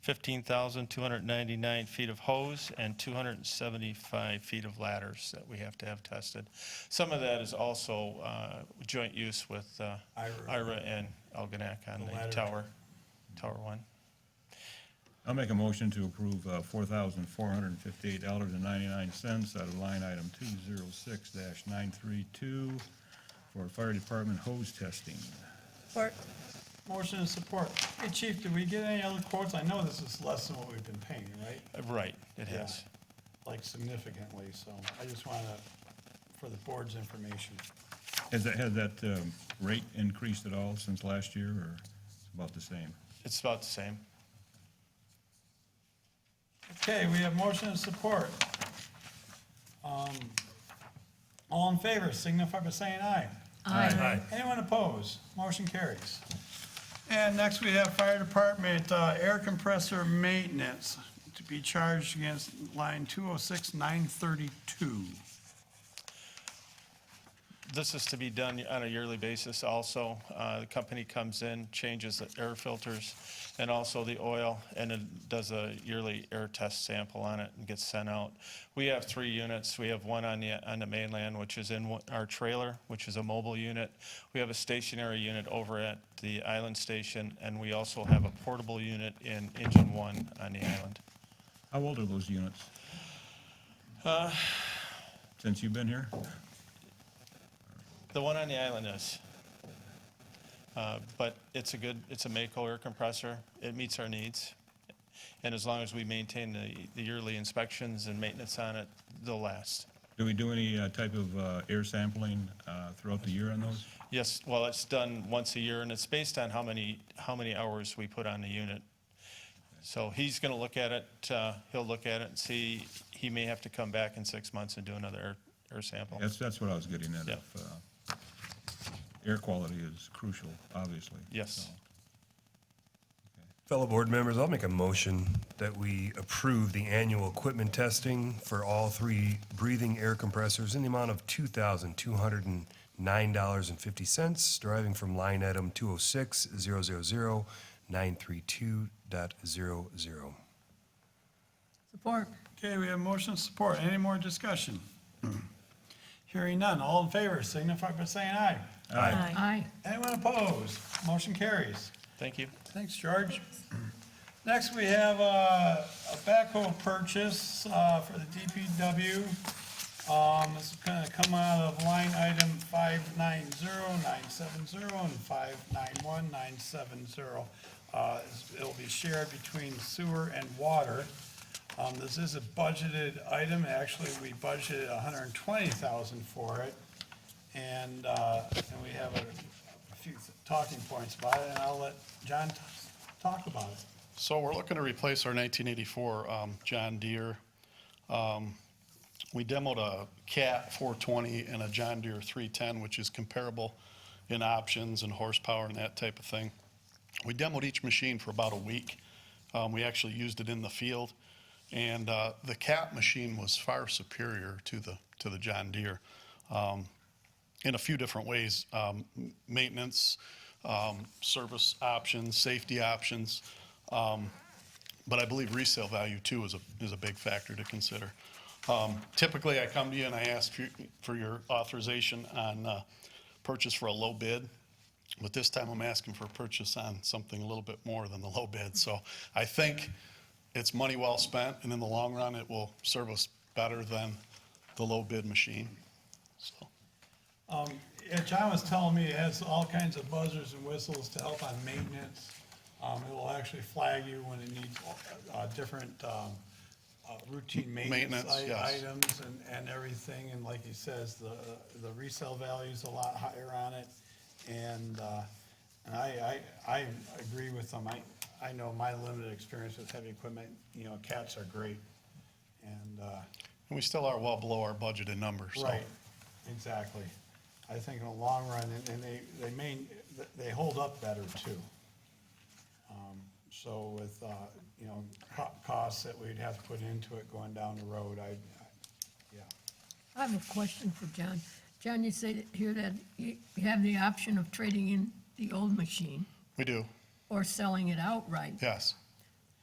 15,299 feet of hose and 275 feet of ladders that we have to have tested. Some of that is also joint use with IRA and Algonac on the Tower 1.
I'll make a motion to approve $4,458.99 out of line item 206-932 for fire department hose testing.
Support.
Motion and support. Hey, chief, did we get any other quotes? I know this is less than what we've been paying, right?
Right, it has.
Like significantly, so I just wanted to, for the board's information.
Has that rate increased at all since last year, or it's about the same?
It's about the same.
Okay, we have motion and support. All in favor, signify by saying aye.
Aye.
Anyone opposed? Motion carries. And next we have fire department air compressor maintenance to be charged against line 206-932.
This is to be done on a yearly basis also. The company comes in, changes the air filters and also the oil, and it does a yearly air test sample on it and gets sent out. We have 3 units. We have one on the mainland, which is in our trailer, which is a mobile unit. We have a stationary unit over at the island station, and we also have a portable unit in Engine 1 on the island.
How old are those units? Since you've been here?
The one on the island is. But it's a Mako air compressor. It meets our needs. And as long as we maintain the yearly inspections and maintenance on it, they'll last.
Do we do any type of air sampling throughout the year on those?
Yes, well, it's done once a year, and it's based on how many hours we put on the unit. So he's going to look at it, he'll look at it and see, he may have to come back in 6 months and do another air sample.
That's what I was getting at.
Yeah.
If, air quality is crucial, obviously.
Yes.
Fellow board members, I'll make a motion that we approve the annual equipment testing for all 3 breathing air compressors in the amount of $2,209.50, deriving from line item 206-000-932.00.
Support.
Okay, we have motion and support. Any more discussion? Hearing none. All in favor signify by saying aye.
Aye.
Anyone opposed? Motion carries.
Thank you.
Thanks, George. Next, we have a backhoe purchase for the DPW. This is going to come out of line item 590970 and 591970. It'll be shared between sewer and water. This is a budgeted item. Actually, we budgeted $120,000 for it. And we have a few talking points about it, and I'll let John talk about it.
So we're looking to replace our 1984 John Deere. We demoed a Cat 420 and a John Deere 310, which is comparable in options and horsepower and that type of thing. We demoed each machine for about a week. We actually used it in the field, and the Cat machine was far superior to the John Deere in a few different ways: maintenance, service options, safety options. But I believe resale value too is a big factor to consider. Typically, I come to you and I ask for your authorization on purchase for a low bid, but this time I'm asking for purchase on something a little bit more than the low bid. So I think it's money well spent, and in the long run, it will serve us better than the low bid machine. So.
Yeah, John was telling me it has all kinds of buzzers and whistles to help on maintenance. It will actually flag you when it needs different routine maintenance
Maintenance, yes.
items and everything. And like he says, the resale value is a lot higher on it. And I agree with him. I know my limited experience with heavy equipment, Cats are great. And
And we still are well below our budgeted numbers. So.
right, exactly. I think in the long run, and they hold up better too. So with, costs that we'd have to put into it going down the road, yeah.
I have a question for John. John, you said here that you have the option of trading in the old machine
We do,
or selling it outright.
yes.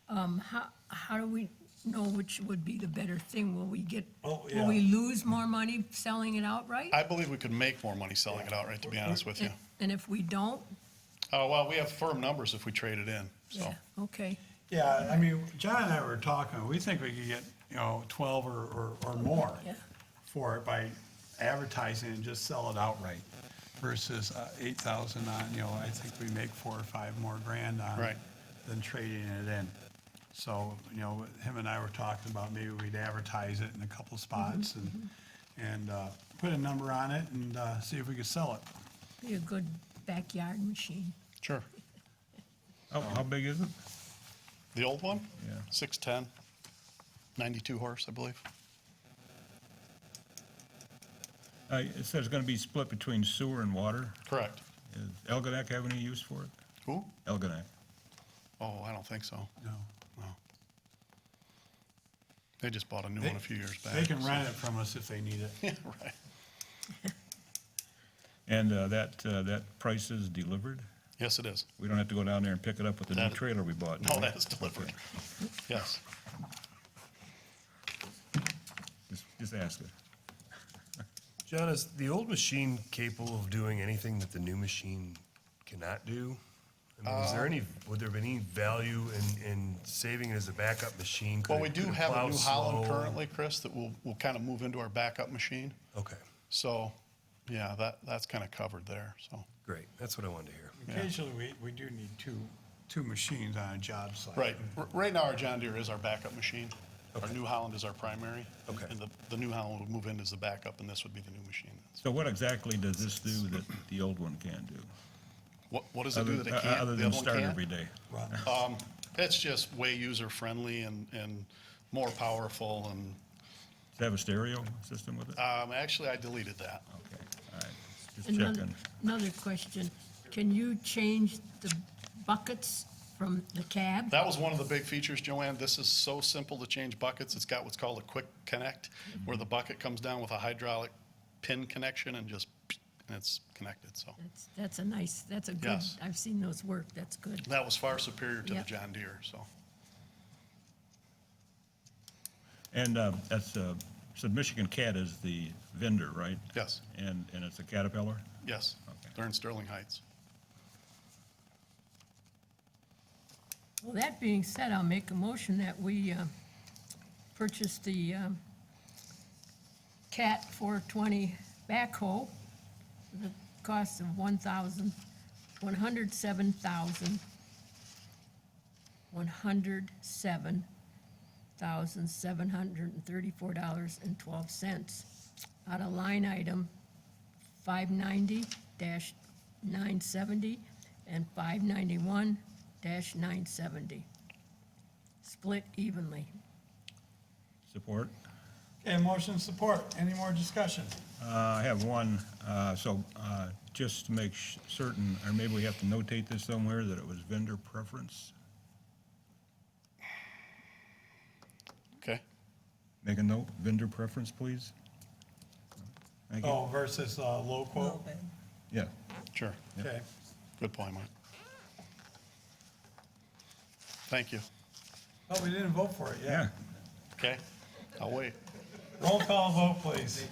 How do we know which would be the better thing? Will we
Oh, yeah.
will we lose more money selling it outright?
I believe we could make more money selling it outright, to be honest with you.
And if we don't?
Well, we have firm numbers if we trade it in, so.
Yeah, okay.
Yeah, I mean, John and I were talking, we think we could get, 12 or more
Yeah.
for it by advertising and just sell it outright versus 8,000 on, I think we make 4 or 5 more grand on it
Right.
than trading it in. So, him and I were talking about maybe we'd advertise it in a couple spots and put a number on it and see if we could sell it.
Be a good backyard machine.
Sure.
How big is it?
The old one?
Yeah.
610, 92 horse, I believe.
It says it's gonna be split between sewer and water.
Correct.
Does Elginak have any use for it?
Who?
Elginak.
Oh, I don't think so.
No.
No. They just bought a new one a few years back.
They can
so-
rent it from us if they need it.
Yeah, right.
And that price is delivered?
Yes, it is.
We don't have to go down there and pick it up with the new
That-
trailer we bought? do
No,
we?
that is delivered. Yes.
Just ask it.
John, is the old machine capable of doing anything that the new machine cannot do? I mean, is there would there be any value in saving it as a backup machine? Could
Well, we
it-
do
could it
have a
plow
New Holland
slow?
currently, Chris, that will kind of move into our backup machine.
Okay,
So, yeah, that's kind of covered there, so.
great. That's what I wanted to hear.
Occasionally, we do need two machines on a job site.
Right. Right now, our John Deere is our backup machine. Our New Holland is our primary.
Okay.
And the New Holland would move in as the backup, and this would be the new machine.
So what exactly does this do that the old one can't do?
What does it do that it can't?
Other
the
than
other one
start
can't?
every day?
It's just way user-friendly and more powerful, and,
Does it have a stereo system with it?
actually, I deleted that.
Okay, all right, just
Another,
checking.
another question, can you change the buckets from the cab?
That was one of the big features, Joanne. This is so simple to change buckets. It's got what's called a quick connect, where the bucket comes down with a hydraulic pin connection and just, and it's connected, so.
That's a nice, that's a good,
Yes.
I've seen those work, that's good.
That was far superior to the
Yep.
John Deere, so.
And that's, so Michigan Cat is the vendor, right?
Yes,
And it's a Caterpillar?
yes.
Okay.
They're in Sterling Heights.
Well, that being said, I'll make a motion that we purchase the Cat 420 backhoe for the cost of $107,734.12 out of line item 590-970 and 591-970. Split evenly.
Support?
Okay, motion support. Any more discussion?
I have one, just to make certain, or maybe we have to notate this somewhere, that it was vendor preference.
Okay?
Make a note, vendor preference, please. Thank you.
Oh, versus low quote?
Low bid.
Yeah,
Sure.
Okay.
Good point, Mike. Thank you.
Oh, we didn't vote for it
yeah.
yet.
Okay? I'll wait.
Roll call vote, please.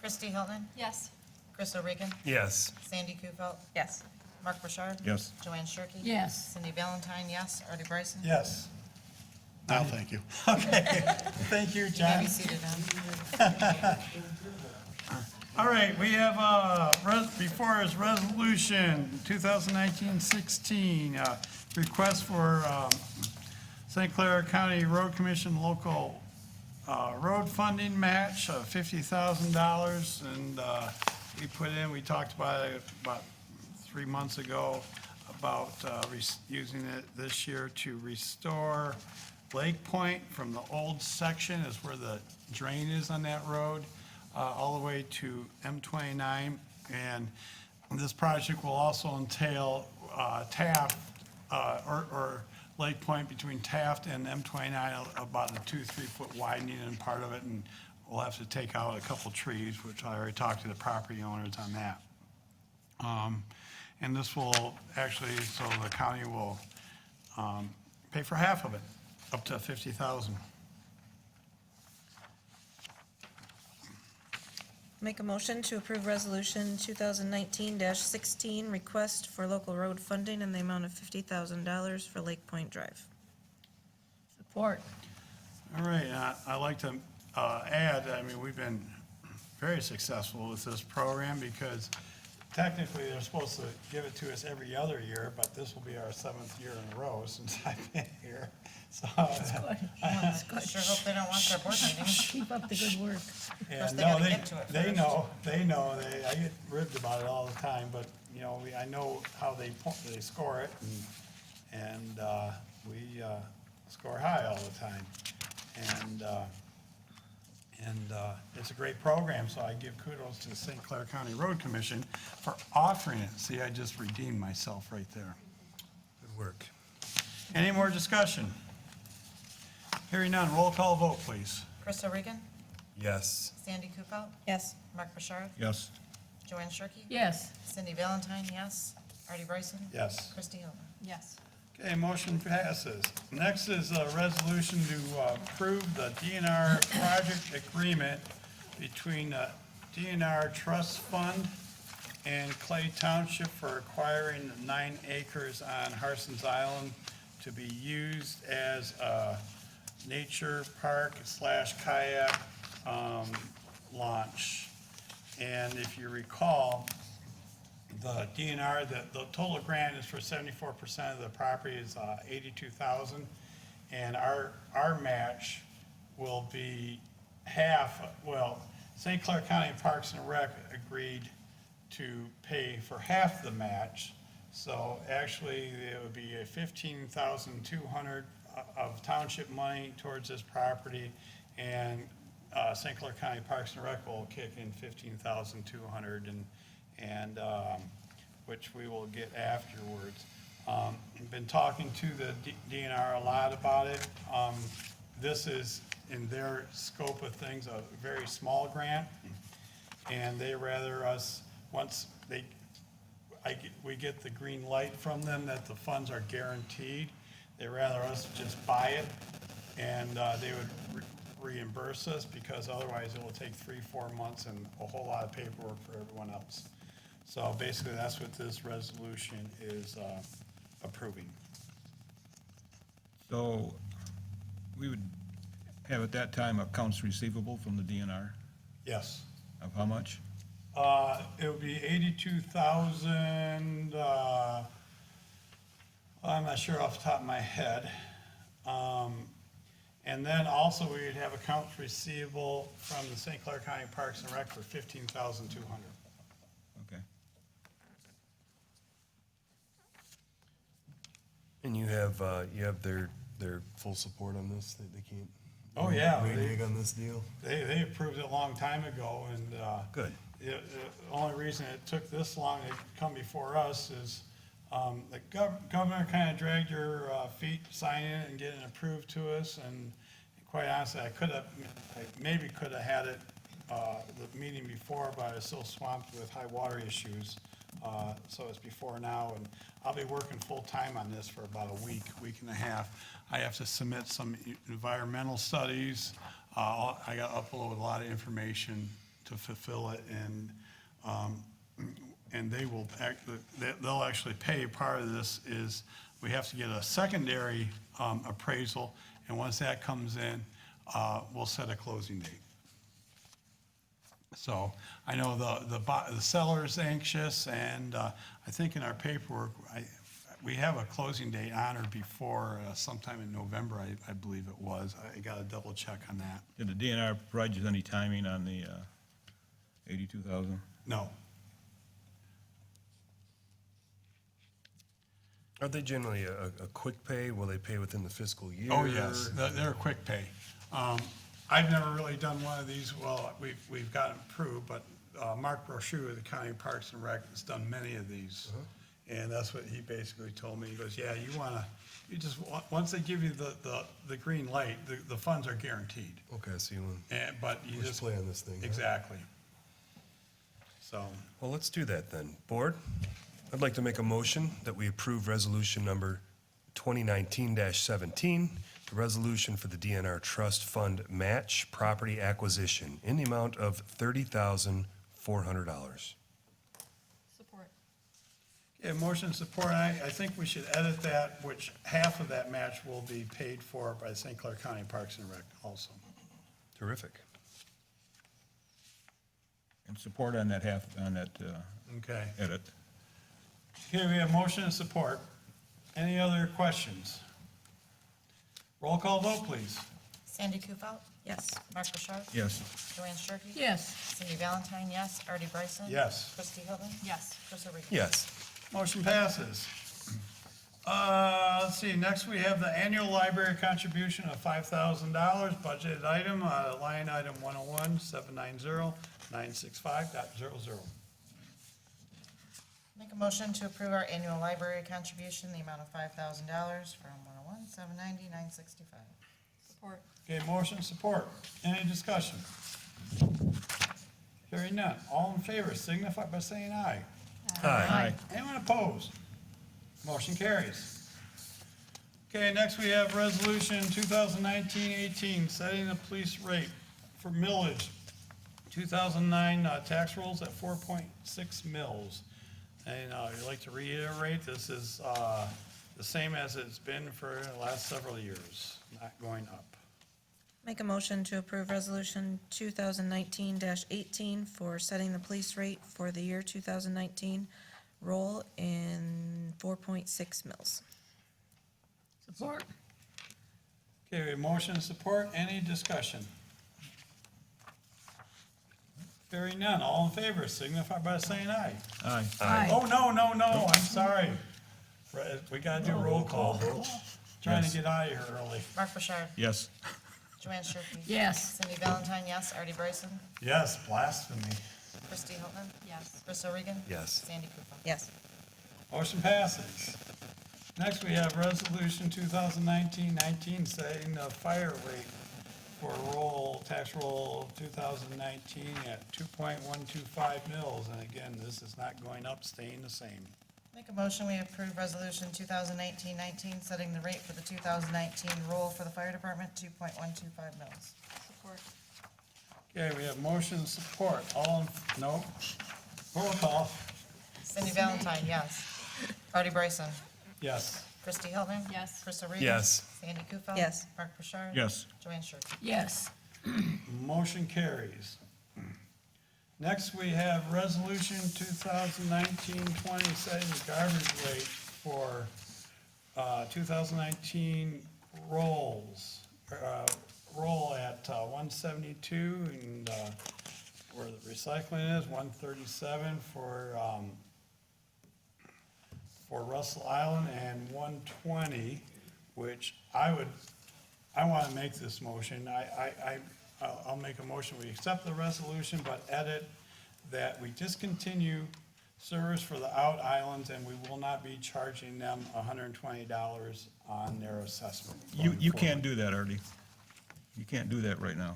Kristi Hilton,
Yes.
Chris O'Regan,
Yes.
Sandy Kufelt,
Yes.
Mark Bouchard.
Yes.
Joanne Shirkey.
Yes.
Cindy Valentine, yes. Artie Bryson.
Yes.
Now, thank you.
Thank you,
You may
John.
be seated now.
All right, we have, before us, resolution 2019-16, request for St. Clair County Road Commission local road funding match of $50,000. And we talked about it about 3 months ago, about using it this year to restore Lake Point from the old section is where the drain is on that road, all the way to M29. And this project will also entail Taft, or Lake Point between Taft and M29, about a 2-3 foot widening in part of it. And we'll have to take out a couple trees, which I already talked to the property owners on that. And this will actually, so the county will pay for half of it, up to $50,000.
Make a motion to approve resolution 2019-16, request for local road funding in the amount of $50,000 for Lake Point Drive.
Support.
All right, I'd like to add, I mean, we've been very successful with this program because technically they're supposed to give it to us every other year, but this will be our 7th year in a row since I've been here. So,
That's good. That's good.
Sure hope they don't watch our board meetings.
Keep up the good work.
and
they
no,
gotta get to it
they
first.
know, I get ribbed about it all the time, but, you know, I know how they score it, and we score high all the time. And it's a great program, so I give kudos to the St. Clair County Road Commission for offering it. See, I just redeemed myself right there.
Good work.
Any more discussion? Hearing none, roll call vote, please.
Chris O'Regan,
Yes.
Sandy Kufelt,
Yes.
Mark Bouchard,
Yes.
Joanne Shirkey.
Yes.
Cindy Valentine, yes. Artie Bryson.
Yes.
Kristi Hilton.
Yes.
Okay, motion passes. Next is a resolution to approve the DNR project agreement between the DNR Trust Fund and Clay Township for acquiring 9 acres on Harson's Island to be used as a nature park / kayak launch. And if you recall, the DNR, the total grant is for 74% of the property is $82,000. And our match will be half, well, St. Clair County Parks and Rec agreed to pay for half the match. So actually, it would be a 15,200 of township money towards this property, and St. Clair County Parks and Rec will kick in 15,200, and which we will get afterwards. I've been talking to the DNR a lot about it. This is, in their scope of things, a very small grant, and they rather us, once we get the green light from them that the funds are guaranteed, they rather us just buy it, and they would reimburse us, because otherwise it will take 3-4 months and a whole lot of paperwork for everyone else. So basically, that's what this resolution is approving.
So we would have at that time accounts receivable from the DNR
Yes.
of how much?
It would be 82,000, I'm not sure off the top of my head. And then also we would have accounts receivable from the St. Clair County Parks and Rec for 15,200.
Okay.
And you have their full support on this? They can't?
Oh, yeah.
Renege on this deal?
They approved it a long time ago, and
Good.
the only reason it took this long to come before us is the governor kind of dragged your feet signing it and getting it approved to us, and quite honestly, I maybe could have had it the meeting before, but I was so swamped with high water issues, so it's before now, and I'll be working full-time on this for about a week and a half. I have to submit some environmental studies. I got to upload a lot of information to fulfill it, and they'll actually pay. Part of this is we have to get a secondary appraisal, and once that comes in, we'll set a closing date. So I know the seller's anxious, and I think in our paperwork, we have a closing date on or before sometime in November, I believe it was. I got to double check on that.
Did the DNR provide you any timing on the 82,000?
No.
Are they generally a quick pay? Will they pay within the fiscal year?
Oh, yes, they're a quick pay. I've never really done one of these. Well, we've gotten approved, but Mark Brochu of the County Parks and Rec has done many of these. And that's what he basically told me. He goes, yeah, once they give you the green light, the funds are guaranteed.
Okay, so you want
But you
push
just
play on this thing. huh?
Exactly. So,
Well, let's do that then. Board, I'd like to make a motion that we approve resolution number 2019-17, the resolution for the DNR Trust Fund Match Property Acquisition in the amount of $30,400.
Support.
yeah, motion support. I think we should edit that, which half of that match will be paid for by St. Clair County Parks and Rec also.
Terrific.
And support on that
Okay.
edit.
Okay, we have motion and support. Any other questions? Roll call vote, please.
Sandy Kufal?
Yes.
Mark Bouchard?
Yes.
Joanne Shirkey?
Yes.
Cindy Valentine, yes. Artie Bryson?
Yes.
Christie Hilton?
Yes.
Chris O'Regan?
Yes.
Motion passes. Let's see, next we have the annual library contribution of $5,000, budgeted item, line item 101-790-965.00.
Make a motion to approve our annual library contribution, the amount of $5,000 from 101-790-965.
Support.
Okay, motion support. Any discussion? Hearing none. All in favor signify by saying aye.
Aye.
Anyone opposed? Motion carries. Okay, next we have resolution 2019-18, setting the police rate for millage. 2009 tax rolls at 4.6 mils. And I'd like to reiterate, this is the same as it's been for the last several years, not going up.
Make a motion to approve resolution 2019-18 for setting the police rate for the year 2019, roll in 4.6 mils.
Support.
Okay, we have motion and support. Any discussion? Hearing none, all in favor, signify by saying aye.
Aye.
Aye.
Oh, no, I'm sorry. We gotta do roll call. Trying to
Yes.
get out of here early.
Mark Bouchard.
Yes.
Joanne Shirkey.
Yes.
Cindy Valentine, yes. Artie Bryson.
Yes, blasphemy.
Christie Hilton.
Yes.
Chris O'Regan.
Yes.
Sandy Koufax.
Yes.
Motion passes. Next, we have Resolution 2019-19 setting the fire rate for tax roll 2019 at 2.125 mils. And again, this is not going up, staying the same.
Make a motion, we approve resolution 2019-19, setting the rate for the 2019 roll for the fire department, 2.125 mils.
Support.
Okay, we have motion and support. No? Roll call.
Cindy Valentine, yes. Artie Bryson.
Yes.
Christie Hilton.
Yes.
Chris O'Regan.
Yes.
Sandy Koufax.
Yes.
Mark Bouchard.
Yes.
Joanne Shirkey.
Yes.
Motion carries. Next, we have Resolution 2019-20 setting the garbage rate for 2019 rolls. Roll at 172, and where the recycling is, 137 for Russell Island, and 120, which I want to make this motion. I'll make a motion, we accept the resolution, but edit that we discontinue service for the out islands, and we will not be charging them $120 on their assessment.
You can't do that, Artie. You can't do that right now.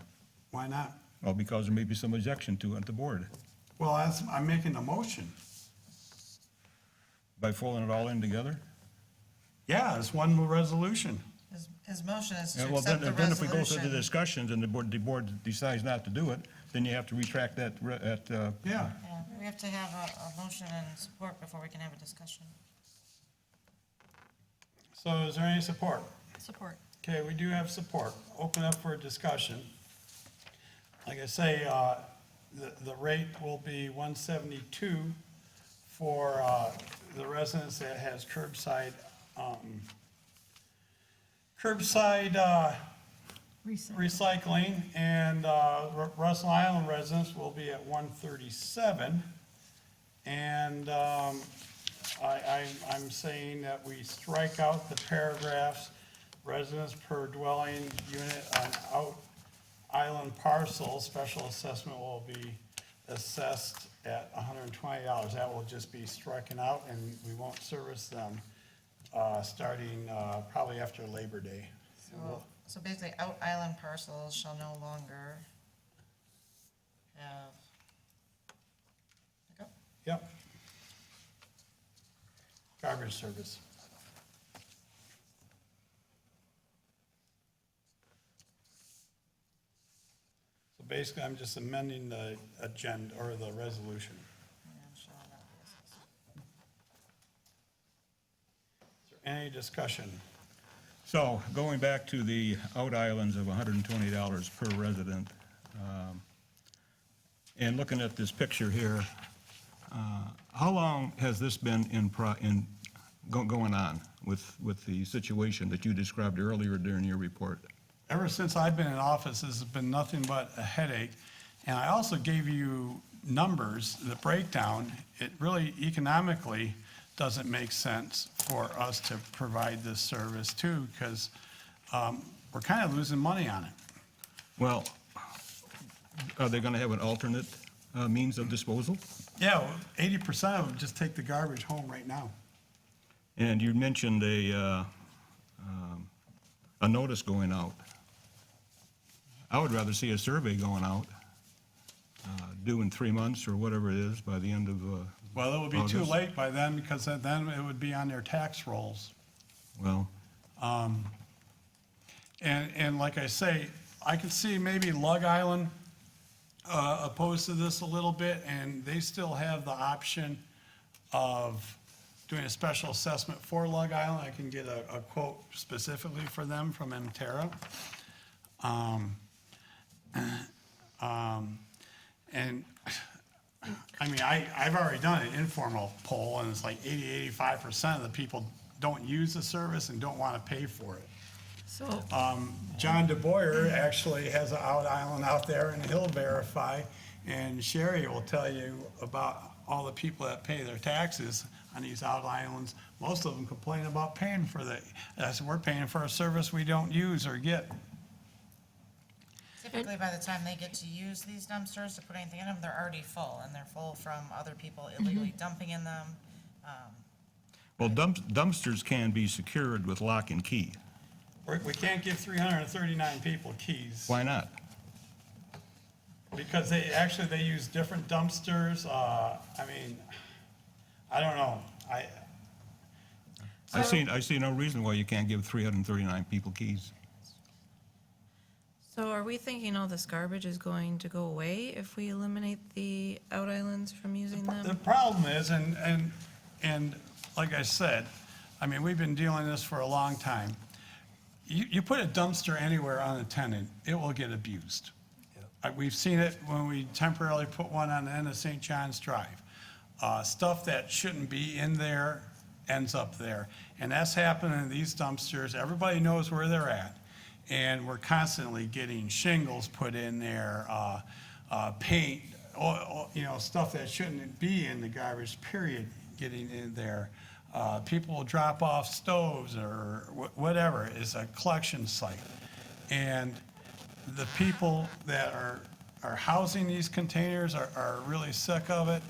Why not?
Well, because there may be some objection to it at the board.
Well, I'm making a motion.
By folding it all in together?
Yeah, it's one resolution.
His motion is
Yeah,
to
well,
accept the
then if we go through the
resolution.
discussions and the board decides not to do it, then you have to retract that,
Yeah.
Yeah, we have to have a motion and support before we can have a discussion.
So is there any support?
Support.
Okay, we do have support. Open up for a discussion. Like I say, the rate will be 172 for the residence that has curbside recycling, and Russell Island residents will be at 137. And I'm saying that we strike out the paragraphs, residents per dwelling unit on out island parcels, special assessment will be assessed at $120. That will just be stricken out, and we won't service them starting probably after Labor Day.
So basically, out island parcels shall no longer have, pickup?
Yep. Garbage service. So basically, I'm just amending the agenda or the resolution.
Yeah, shall not be assessed.
Is there any discussion?
So, going back to the out islands of $120 per resident, and looking at this picture here, how long has this been going on with the situation that you described earlier during your report?
Ever since I've been in office, this has been nothing but a headache. And I also gave you numbers, the breakdown. It really economically doesn't make sense for us to provide this service too, because we're kind of losing money on it.
Well, are they going to have an alternate means of disposal?
Yeah, 80% of them just take the garbage home right now.
And you mentioned a notice going out. I would rather see a survey going out, due in 3 months or whatever it is by the end of
Well, it would be too
August.
late by then, because then it would be on their tax rolls.
Well,
And like I say, I can see maybe Lug Island opposed to this a little bit, and they still have the option of doing a special assessment for Lug Island. I can get a quote specifically for them from Mterra. And, I mean, I've already done an informal poll, and it's like 85% of the people don't use the service and don't want to pay for it.
So,
John DeBoyer actually has an out island out there, and he'll verify, And Sherry will tell you about all the people that pay their taxes on these out islands. Most of them complain about paying for we're paying for a service we don't use or get.
Typically, by the time they get to use these dumpsters to put anything in them, they're already full, and they're full from other people illegally dumping in them.
Well, dumpsters can be secured with lock and key.
We can't give 339 people keys.
Why not?
Because they use different dumpsters. I mean, I don't know.
I see no reason why you can't give 339 people keys.
So are we thinking all this garbage is going to go away if we eliminate the out islands from using
The
them?
problem is, and like I said, I mean, we've been dealing with this for a long time. You put a dumpster anywhere unattended, it will get abused. We've seen it when we temporarily put one on the end of St. John's Drive. Stuff that shouldn't be in there ends up there. And that's happening in these dumpsters. Everybody knows where they're at. And we're constantly getting shingles put in there, paint, stuff that shouldn't be in the garbage, period, getting in there. People will drop off stoves or whatever. It's a collection site. And the people that are housing these containers are really sick of it.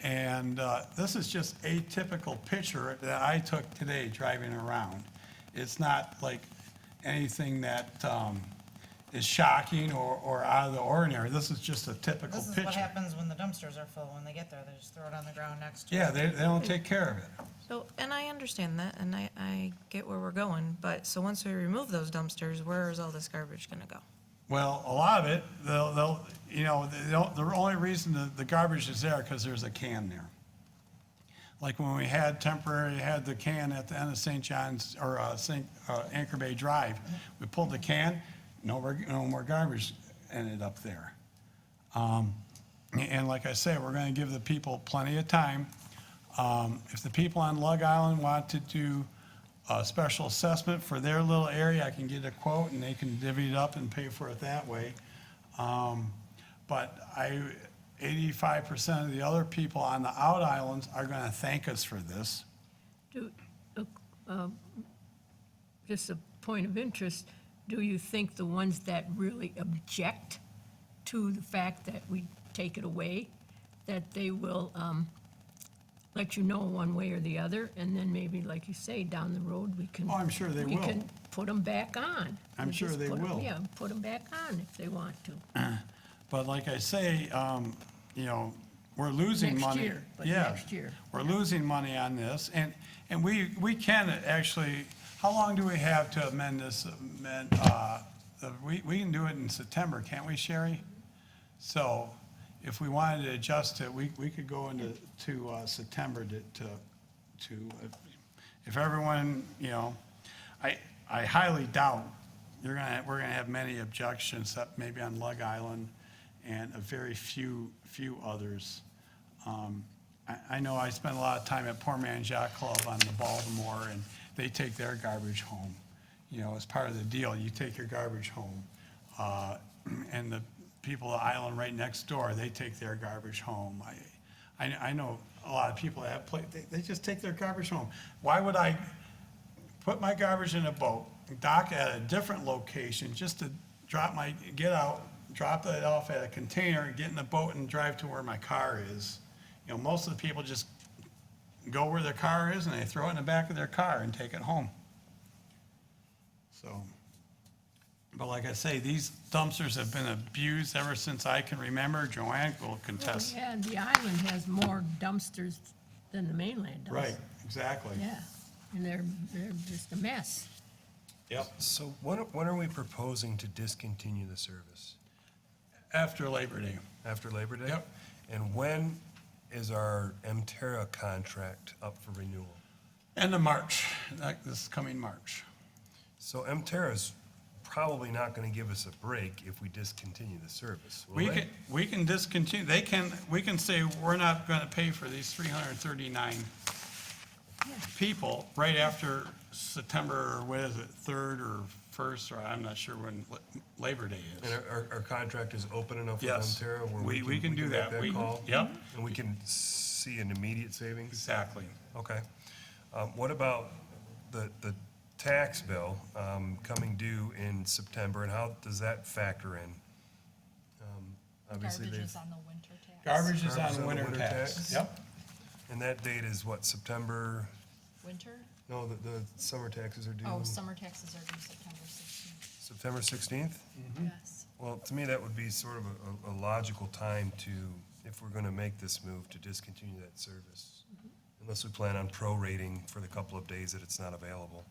And this is just a typical picture that I took today driving around. It's not like anything that is shocking or out of the ordinary. This is just a typical
This is
picture.
what happens when the dumpsters are full. When they get there, they just throw it on the ground next to it.
Yeah, they don't take care of it.
So, and I understand that, and I get where we're going, but so once we remove those dumpsters, where is all this garbage gonna go?
Well, a lot of it, the only reason the garbage is there because there's a can there. Like when we had the can at the end of St. John's, or Anchor Bay Drive, we pulled the can, no more garbage ended up there. And like I say, we're gonna give the people plenty of time. If the people on Lug Island want to do a special assessment for their little area, I can get a quote and they can divvy it up and pay for it that way. But 85% of the other people on the out islands are gonna thank us for this.
Just a point of interest, do you think the ones that really object to the fact that we take it away, that they will let you know one way or the other, and then maybe, like you say, down the road, we can...
Oh, I'm sure they
We
will.
can put them back on.
I'm
We
sure
just
they
put 'em-
will.
Yeah, put them back on if they want to.
But like I say, we're losing
Next
money.
year, but
Yeah,
next year.
We're losing money on this, and we can actually, how long do we have to amend this? We can do it in September, can't we, Sherry? So if we wanted to adjust it, we could go into September to if everyone, I highly doubt we're gonna have many objections, except maybe on Lug Island and a very few others. I know I spent a lot of time at Poor Man's Yacht Club on the Baltimore, and they take their garbage home. As part of the deal, you take your garbage home. And the people on the island right next door, they take their garbage home. I know a lot of people that they just take their garbage home. Why would I put my garbage in a boat, dock at a different location, just to get out, drop it off at a container, get in the boat and drive to where my car is? Most of the people just go where their car is and they throw it in the back of their car and take it home. So, but like I say, these dumpsters have been abused ever since I can remember. Joanne will contest.
Yeah, and the island has more dumpsters than the mainland does.
Right, exactly.
Yeah, and they're just a mess.
Yep.
So when are we proposing to discontinue the service?
After Labor Day.
After Labor Day?
Yep.
And when is our Mterra contract up for renewal?
End of March, this coming March.
So Mterra's probably not going to give us a break if we discontinue the service, will they?
We can discontinue, we can say we're not gonna pay for these 339 people right after September, or what is it, 3rd or 1st, or I'm not sure when Labor Day
And
is.
our contract is open enough with
Yes.
Tara where
We can do
make
that.
that call?
Yep,
And we can see an immediate savings?
exactly.
Okay. What about the tax bill coming due in September, and how does that factor in? Obviously,
Garbage
they've.
is on the winter tax.
Garbage is
Garbage
on winter tax.
tax?
Yep.
And that date is what, September?
Winter?
No, the summer taxes are due
Oh, summer taxes are due September 16th.
September 16th?
Yes.
Well, to me, that would be sort of a logical time to, if we're gonna make this move, to discontinue that service. Unless we plan on prorating for the couple of days that it's not available.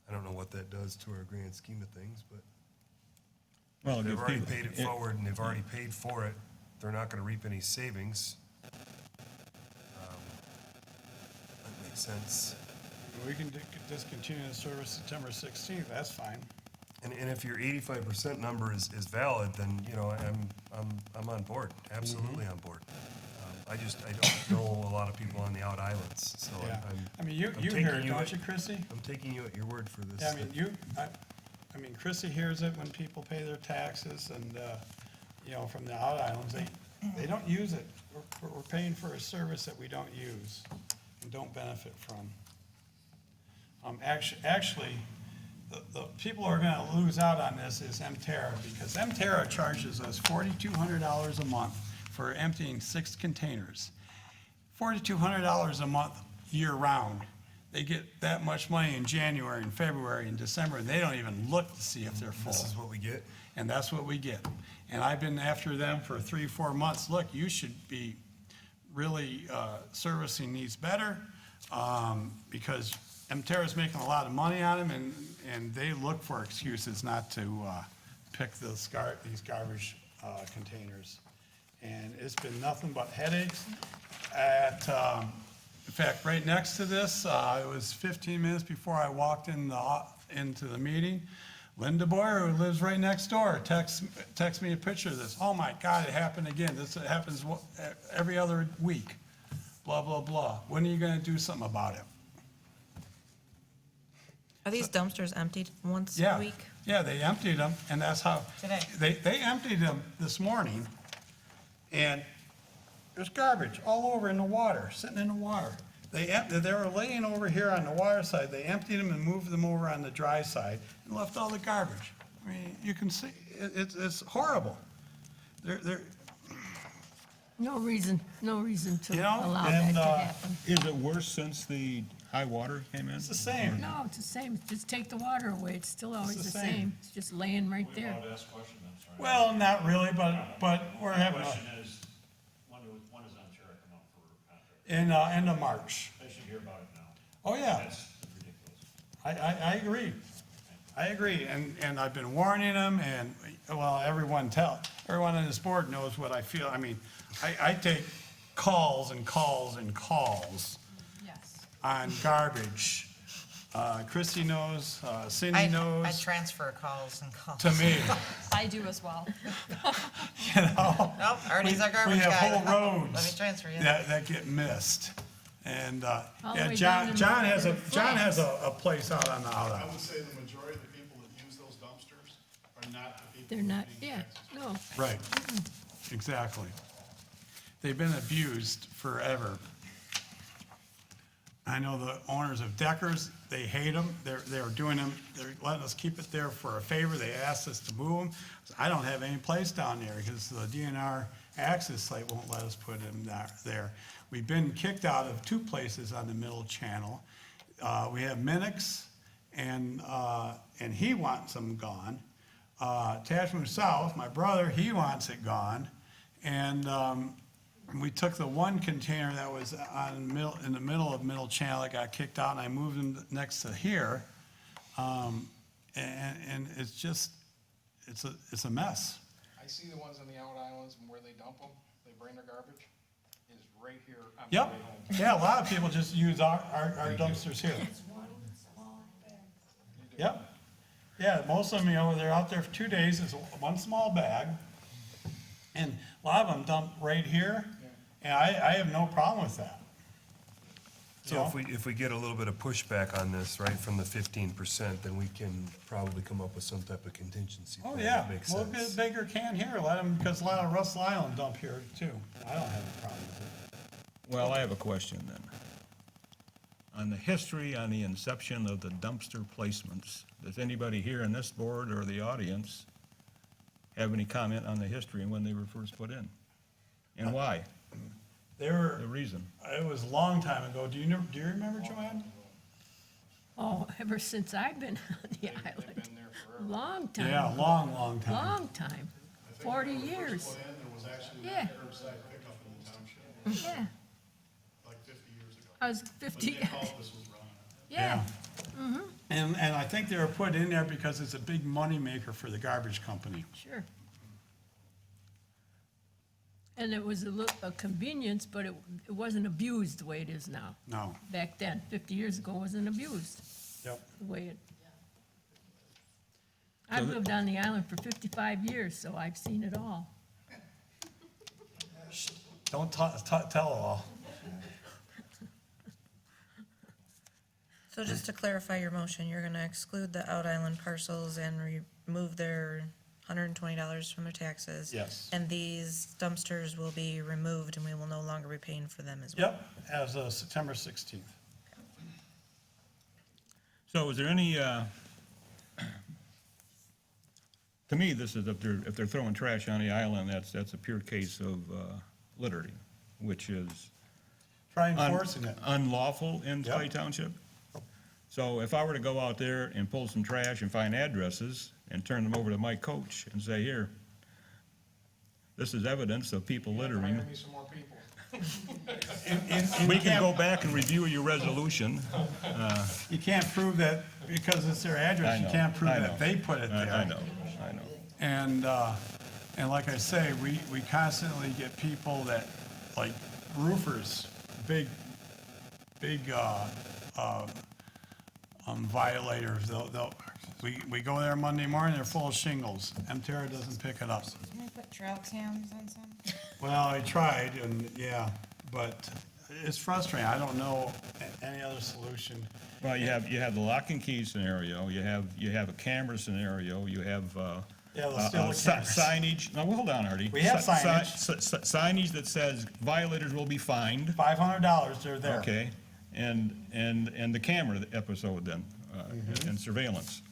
I don't know what that does to our grand scheme of things, but
Well,
they've
give
already
people-
paid it forward and they've already paid for it. They're not gonna reap any savings. That makes sense.
We can discontinue the service September 16th, that's fine.
And if your 85% number is valid, then, you know, I'm on board, absolutely on board. I don't know a lot of people on the out islands, so
Yeah. I
I'm
mean, you
taking
hear it,
you
don't
at-
you, Chrissy?
I'm taking you at your word for this.
Yeah, I mean, Chrissy hears it when people pay their taxes and, you know, from the out islands, they don't use it. We're paying for a service that we don't use and don't benefit from. Actually, the people who are gonna lose out on this is Mterra, because Mterra charges us $4,200 a month for emptying 6 containers. $4,200 a month year-round. They get that much money in January and February and December, and they don't even look to see if they're full.
This is what we get?
And that's what we get. And I've been after them for 3-4 months. Look, you should be really servicing these better, because Mterra's making a lot of money on them, and they look for excuses not to pick these garbage containers. And it's been nothing but headaches. In fact, right next to this, it was 15 minutes before I walked into the meeting. Linda Boyer, who lives right next door, texts me a picture of this. Oh my God, it happened again. This happens every other week. Blah, blah, blah. When are you gonna do something about it?
Are these dumpsters emptied once
Yeah.
a week?
Yeah, they emptied them, and that's how.
Today.
They emptied them this morning, and there's garbage all over in the water, sitting in the water. They were laying over here on the water side, they emptied them and moved them over on the dry side, and left all the garbage. I mean, you can see, it's horrible. They're,
No reason to
You know,
allow that
and,
to happen.
Is it worse since the high water came in?
it's the same.
No, it's the same. Just take the water away. It's still always
the
the
same.
same. It's just laying right there.
Well, not really, but we're having
Question is, when does Ontario come out for contract?
end of March.
I should hear about it now.
Oh, yeah.
That's ridiculous.
I agree. I agree, and I've been warning them, and, well, everyone on this board knows what I feel. I mean, I take calls and calls and calls
Yes.
on garbage. Chrissy knows, Cindy
I
knows,
transfer calls and calls.
to me,
I do as well.
you know?
Nope, Artie's our
We
garbage guy.
have whole roads.
Let me transfer you.
That get missed. And,
All the
yeah,
way
John
down in
has
the
John has
flats.
a place out on the out
I
island.
would say the majority of the people that use those dumpsters are not the people.
They're
who are
not,
paying
yeah,
taxes.
no.
Right, exactly. They've been abused forever. I know the owners of Deckers, they hate them. They're doing them, they're letting us keep it there for a favor. They asked us to move them. I don't have any place down there because the DNR access site won't let us put them there. We've been kicked out of 2 places on the Middle Channel. We have Minix, and he wants them gone. Tashmore South, my brother, he wants it gone. And we took the one container that was in the middle of Middle Channel that got kicked out, and I moved them next to here. And it's just, it's a mess.
I see the ones on the out islands and where they dump them, they bring their garbage, is right here on the way
Yep,
home.
yeah, a lot of people just use our dumpsters here. Yep, yeah, most of them, you know, they're out there for 2 days, it's one small bag. And a lot of them dump right here, and I have no problem with that.
So if we get a little bit of pushback on this, right, from the 15%, then we can probably come up with some type of contingency
Oh,
plan
yeah,
that makes
we'll get a
sense.
bigger can here, let them, because a lot of Russell Island dump here too. I don't have a problem with it.
Well, I have a question then. On the history, on the inception of the dumpster placements, does anybody here in this board or the audience have any comment on the history and when they were first put in? And why?
They were,
The reason?
it was a long time ago. Do you remember, Joanne?
Oh, ever since I've been on the island. Long time.
Yeah, long, long time.
Long time. 40 years. Yeah. Yeah.
Like 50 years ago.
I was 50.
This was running.
Yeah.
And I think they were put in there because it's a big moneymaker for the garbage company.
Sure. And it was a convenience, but it wasn't abused the way it is now.
No,
Back then, 50 years ago, it wasn't abused
yep.
the way it. I've lived on the island for 55 years, so I've seen it all.
Don't tell all.
So just to clarify your motion, you're gonna exclude the out island parcels and remove their $120 from their taxes.
Yes.
And these dumpsters will be removed and we will no longer be paying for them as well.
Yep, as of September 16th.
So is there any, to me, this is, if they're throwing trash on the island, that's a pure case of littering, which is
Try enforcing it.
unlawful in
Yep.
Clay Township. So if I were to go out there and pull some trash and find addresses and turn them over to my coach and say, here, this is evidence of people littering,
Some more people.
And
we
you
can go
can't,
back and review your resolution.
you can't prove that because it's their address, you can't prove
I
that
know.
they put it there.
I know.
And like I say, we constantly get people that, like roofers, big violators. We go there Monday morning, they're full of shingles. MTR doesn't pick it up.
Can we put trail cams on some?
Well, I tried and, yeah, but it's frustrating. I don't know any other solution.
Well, you have the lock and key scenario, you have a camera scenario, you have,
Yeah, they'll steal the cameras.
signage, now, well, hold on, Artie.
We have
Signage that says violators will be fined,
$500, they're there.
okay, and the camera episode then, and surveillance.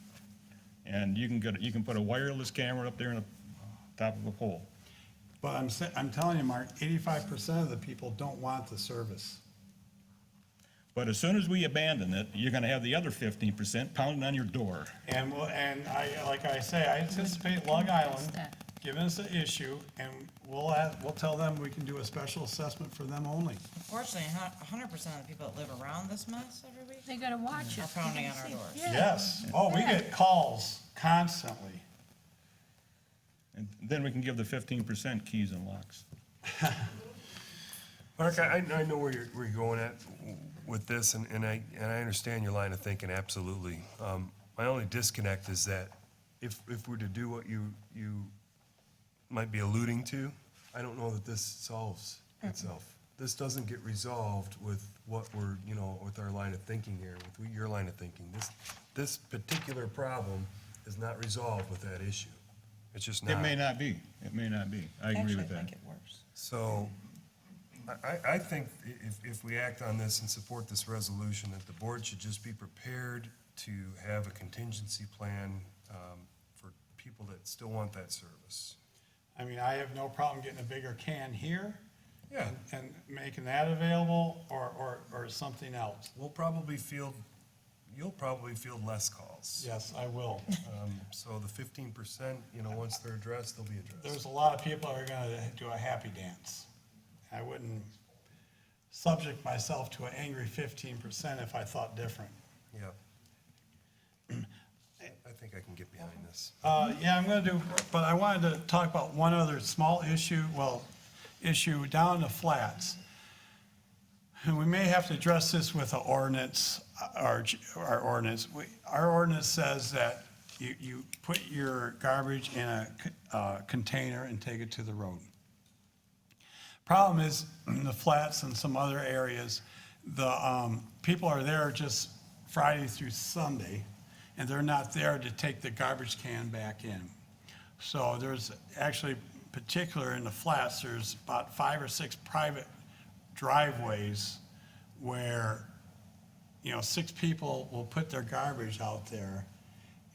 And you can put a wireless camera up there in the top of a pole.
But I'm telling you, Mark, 85% of the people don't want the service.
But as soon as we abandon it, you're gonna have the other 15% pounding on your door.
And like I say, I anticipate Long Island
that.
giving us an issue, and we'll tell them we can do a special assessment for them only.
Unfortunately, 100% of the people that live around this mess every week
They gotta watch it.
are pounding on our doors.
Yeah.
Yes. Oh, we get calls constantly.
And then we can give the 15% keys and locks.
Mark, I know where you're going at with this, and I understand your line of thinking, absolutely. My only disconnect is that if we're to do what you might be alluding to, I don't know that this solves itself. This doesn't get resolved with what we're, with our line of thinking here, with your line of thinking. This particular problem is not resolved with that issue. It's just not.
It may not be, I agree with that.
Actually, I think it works.
So, I think if we act on this and support this resolution, that the board should just be prepared to have a contingency plan for people that still want that service.
I mean, I have no problem getting a bigger can here.
Yeah.
And making that available or something else.
You'll probably field less calls.
Yes, I will.
So the 15%, once they're addressed, they'll be addressed.
There's a lot of people that are gonna do a happy dance. I wouldn't subject myself to an angry 15% if I thought different.
Yeah. I think I can get behind this.
Yeah, I'm gonna but I wanted to talk about one other small issue, issue down in the flats. And we may have to address this with an ordinance, our ordinance. Our ordinance says that you put your garbage in a container and take it to the road. Problem is, in the flats and some other areas, people are there just Friday through Sunday, and they're not there to take the garbage can back in. So there's actually, particular in the flats, there's about 5 or 6 private driveways where, 6 people will put their garbage out there,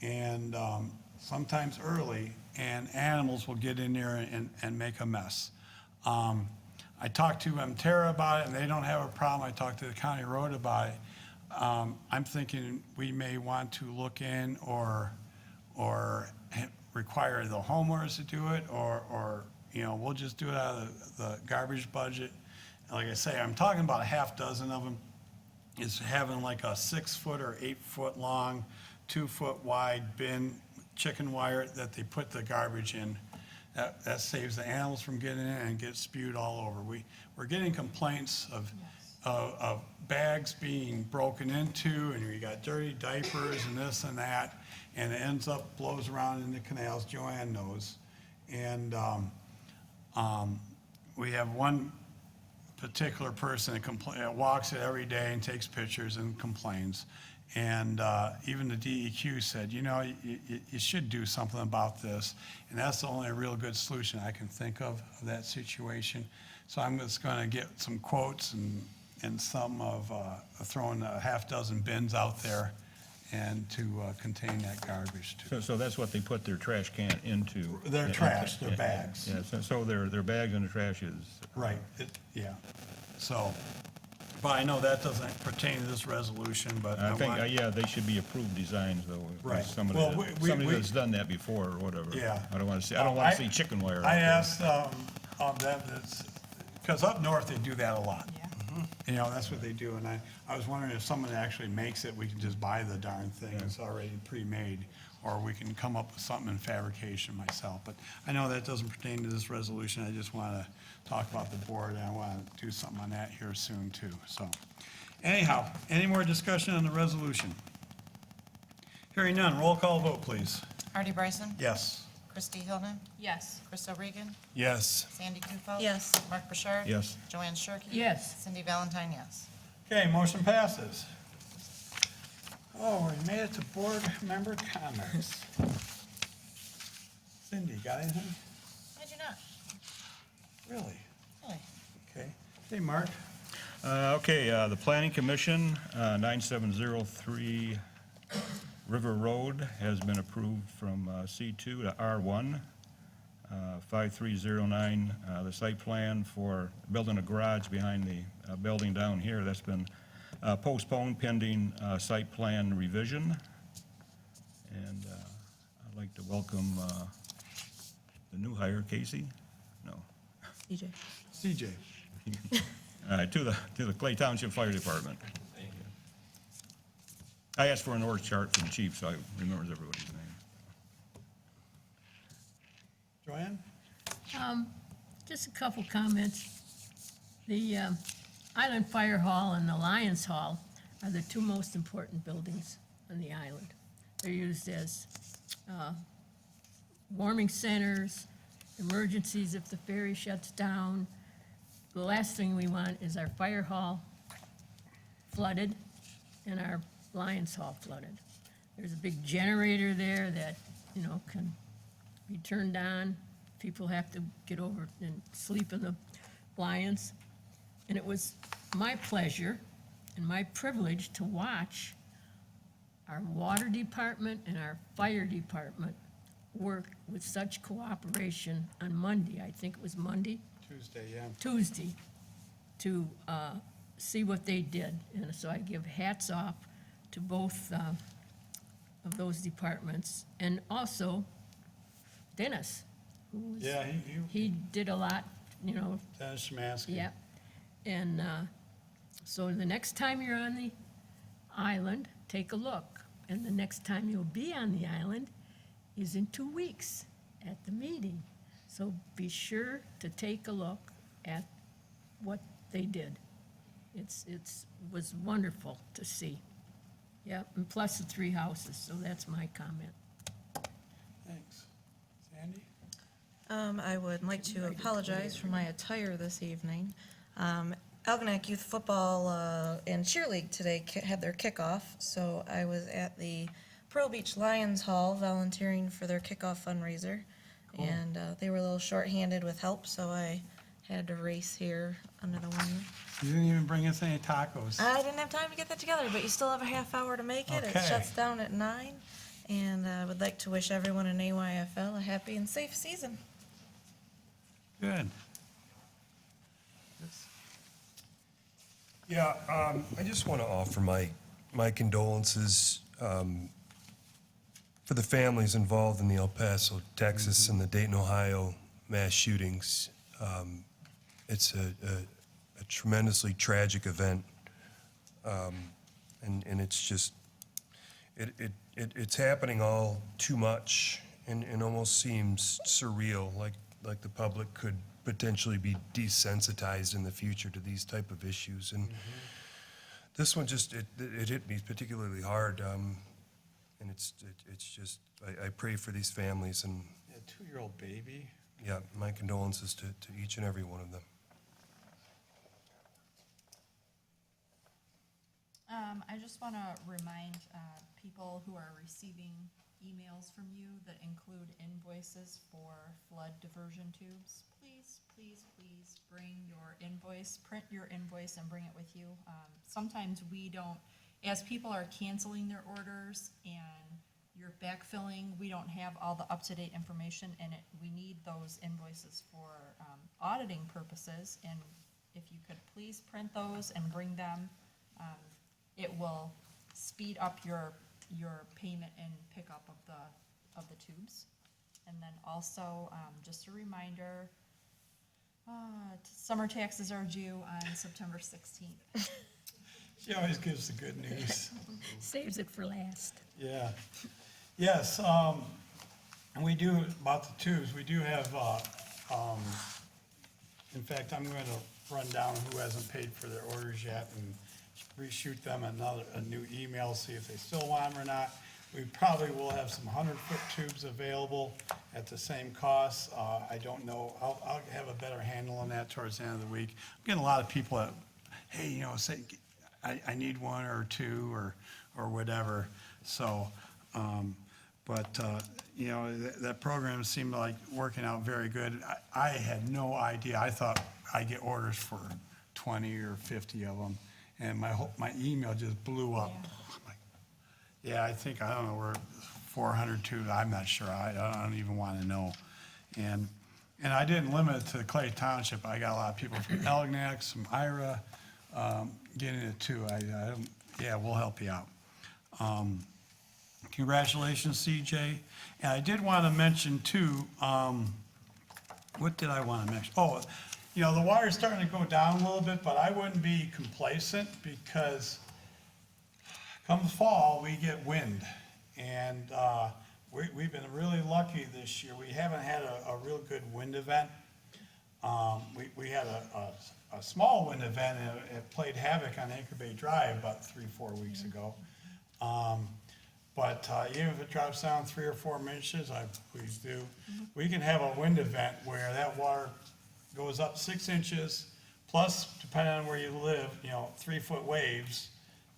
and sometimes early, and animals will get in there and make a mess. I talked to Terra about it, and they don't have a problem. I talked to the county road about it. I'm thinking we may want to look in or require the homeowners to do it, or we'll just do it out of the garbage budget. Like I say, I'm talking about a half dozen of them is having like a 6-foot or 8-foot long, 2-foot wide bin, chicken wire that they put the garbage in. That saves the animals from getting in and gets spewed all over. We're getting complaints of bags being broken into, and we got dirty diapers and this and that, and it ends up, blows around in the canals, Joanne knows. And we have one particular person that walks it every day and takes pictures and complains. And even the DEQ said, you should do something about this. And that's the only real good solution I can think of that situation. So I'm just going to get some quotes and some of throwing a half dozen bins out there and to contain that garbage too.
So that's what they put their trash can into?
Their trash, their bags.
Yeah, so their bags and the trash is?
Right, yeah. So, but I know that doesn't pertain to this resolution, but
I think, they should be approved designs, though. If
Right.
Somebody
Well,
somebody that's done that before or whatever.
Yeah.
I don't want to see chicken wire.
I
out there.
asked them, because up north, they do that a lot. That's what they do, and I was wondering if someone actually makes it, we can just buy the darn thing, it's already pre-made, or we can come up with something in fabrication myself. But I know that doesn't pertain to this resolution, I just want to talk about the board, and I want to do something on that here soon too, so. Anyhow, any more discussion on the resolution? Hearing none, roll call vote, please.
Artie Bryson?
Yes.
Christie Hilton?
Yes.
Crystal Regan?
Yes.
Sandy Kufel?
Yes.
Mark Bouchard?
Yes.
Joanne Shirkey?
Yes.
Cindy Valentine, yes.
Okay, motion passes. Oh, we made it to board member comments. Cindy, got anything?
I do not.
Really?
Really?
Okay. Hey, Mark?
The Planning Commission, 9703 River Road has been approved from C2 to R1. 5309, the site plan for building a garage behind the building down here, that's been postponed pending site plan revision. And I'd like to welcome the new hire, Casey? No.
CJ.
CJ.
To the Clay Township Fire Department. I asked for an org chart from the chief, so I remembers everybody's name.
Joanne?
Just a couple comments. The Island Fire Hall and the Lions Hall are the two most important buildings on the island. They're used as warming centers, emergencies if the ferry shuts down. The last thing we want is our fire hall flooded and our Lions Hall flooded. There's a big generator there that, can be turned on. People have to get over and sleep in the Lions. And it was my pleasure and my privilege to watch our water department and our fire department work with such cooperation on Monday. I think it was Monday. Tuesday, to see what they did. And so I give hats off to both of those departments. And also Dennis, who was,
Yeah,
he did a lot,
Dennis Szymanski.
Yep. And so the next time you're on the island, take a look. And the next time you'll be on the island is in 2 weeks at the meeting. So be sure to take a look at what they did. It was wonderful to see. Yep, and plus the 3 houses, so that's my comment.
Thanks. Sandy?
I would like to apologize for my attire this evening. Algonac Youth Football and Cheer League today had their kickoff, so I was at the Pearl Beach Lions Hall volunteering for their kickoff fundraiser. And they were a little short-handed with help, so I had to race here under the wing.
You didn't even bring us any tacos.
I didn't have time to get that together, but you still have a half hour to make it. It
Okay.
shuts down at 9, and I would like to wish everyone in AYFL a happy and safe season.
Good.
Yeah, I just want to offer my condolences for the families involved in the El Paso, Texas, and the Dayton, Ohio mass shootings. It's a tremendously tragic event, and it's just it's happening all too much, and almost seems surreal, like the public could potentially be desensitized in the future to these type of issues. And this one just it hit me particularly hard, and it's just I pray for these families, and
A 2-year-old baby.
yeah, my condolences to each and every one of them.
I just want to remind people who are receiving emails from you that include invoices for flood diversion tubes. Please, please, please bring your invoice, print your invoice and bring it with you. Sometimes we don't, as people are canceling their orders and you're backfilling, we don't have all the up-to-date information, and we need those invoices for auditing purposes. And if you could please print those and bring them, it will speed up your payment and pickup of the tubes. And then also, just a reminder, summer taxes are due on September 16th.
She always gives the good news.
Saves it for last.
Yeah. Yes, and we do, about the tubes, we do have, in fact, I'm going to run down who hasn't paid for their orders yet and reshoot them a new email, see if they still want them or not. We probably will have some 100-foot tubes available at the same cost. I don't know, I'll have a better handle on that towards the end of the week. I'm getting a lot of people that, hey, say, I need one or two or whatever. So, that program seemed like working out very good. I had no idea. I thought I'd get orders for 20 or 50 of them, and my email just blew up. I'm like, yeah, I think, I don't know, we're 400 tubes. I'm not sure. I don't even want to know. And I didn't limit it to Clay Township. I got a lot of people from Algonac, some Ira, getting it too. Yeah, we'll help you out. Congratulations, CJ. And I did want to mention too, what did I want to mention? Oh, the water's starting to go down a little bit, but I wouldn't be complacent because come fall, we get wind. And we've been really lucky this year. We haven't had a real good wind event. We had a small wind event, and it played havoc on Anchor Bay Drive about 3-4 weeks ago. But even if it drops down 3 or 4 inches, I please do, we can have a wind event where that water goes up 6 inches, plus, depending on where you live, 3-foot waves,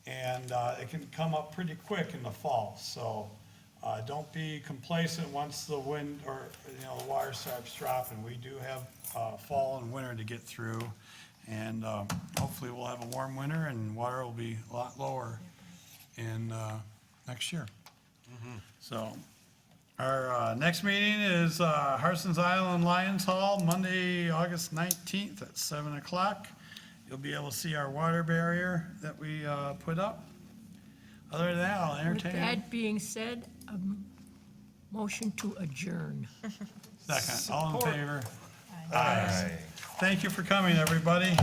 and it can come up pretty quick in the fall. So don't be complacent once the wind or the water starts dropping. We do have fall and winter to get through, and hopefully we'll have a warm winter and water will be a lot lower in next year. So our next meeting is Harson's Island Lions Hall, Monday, August 19th at 7 o'clock. You'll be able to see our water barrier that we put up. Other than that, I'll
With
entertain.
that being said, a motion to adjourn.
Second, all in
Support.
favor? Aye. Thank you for coming, everybody.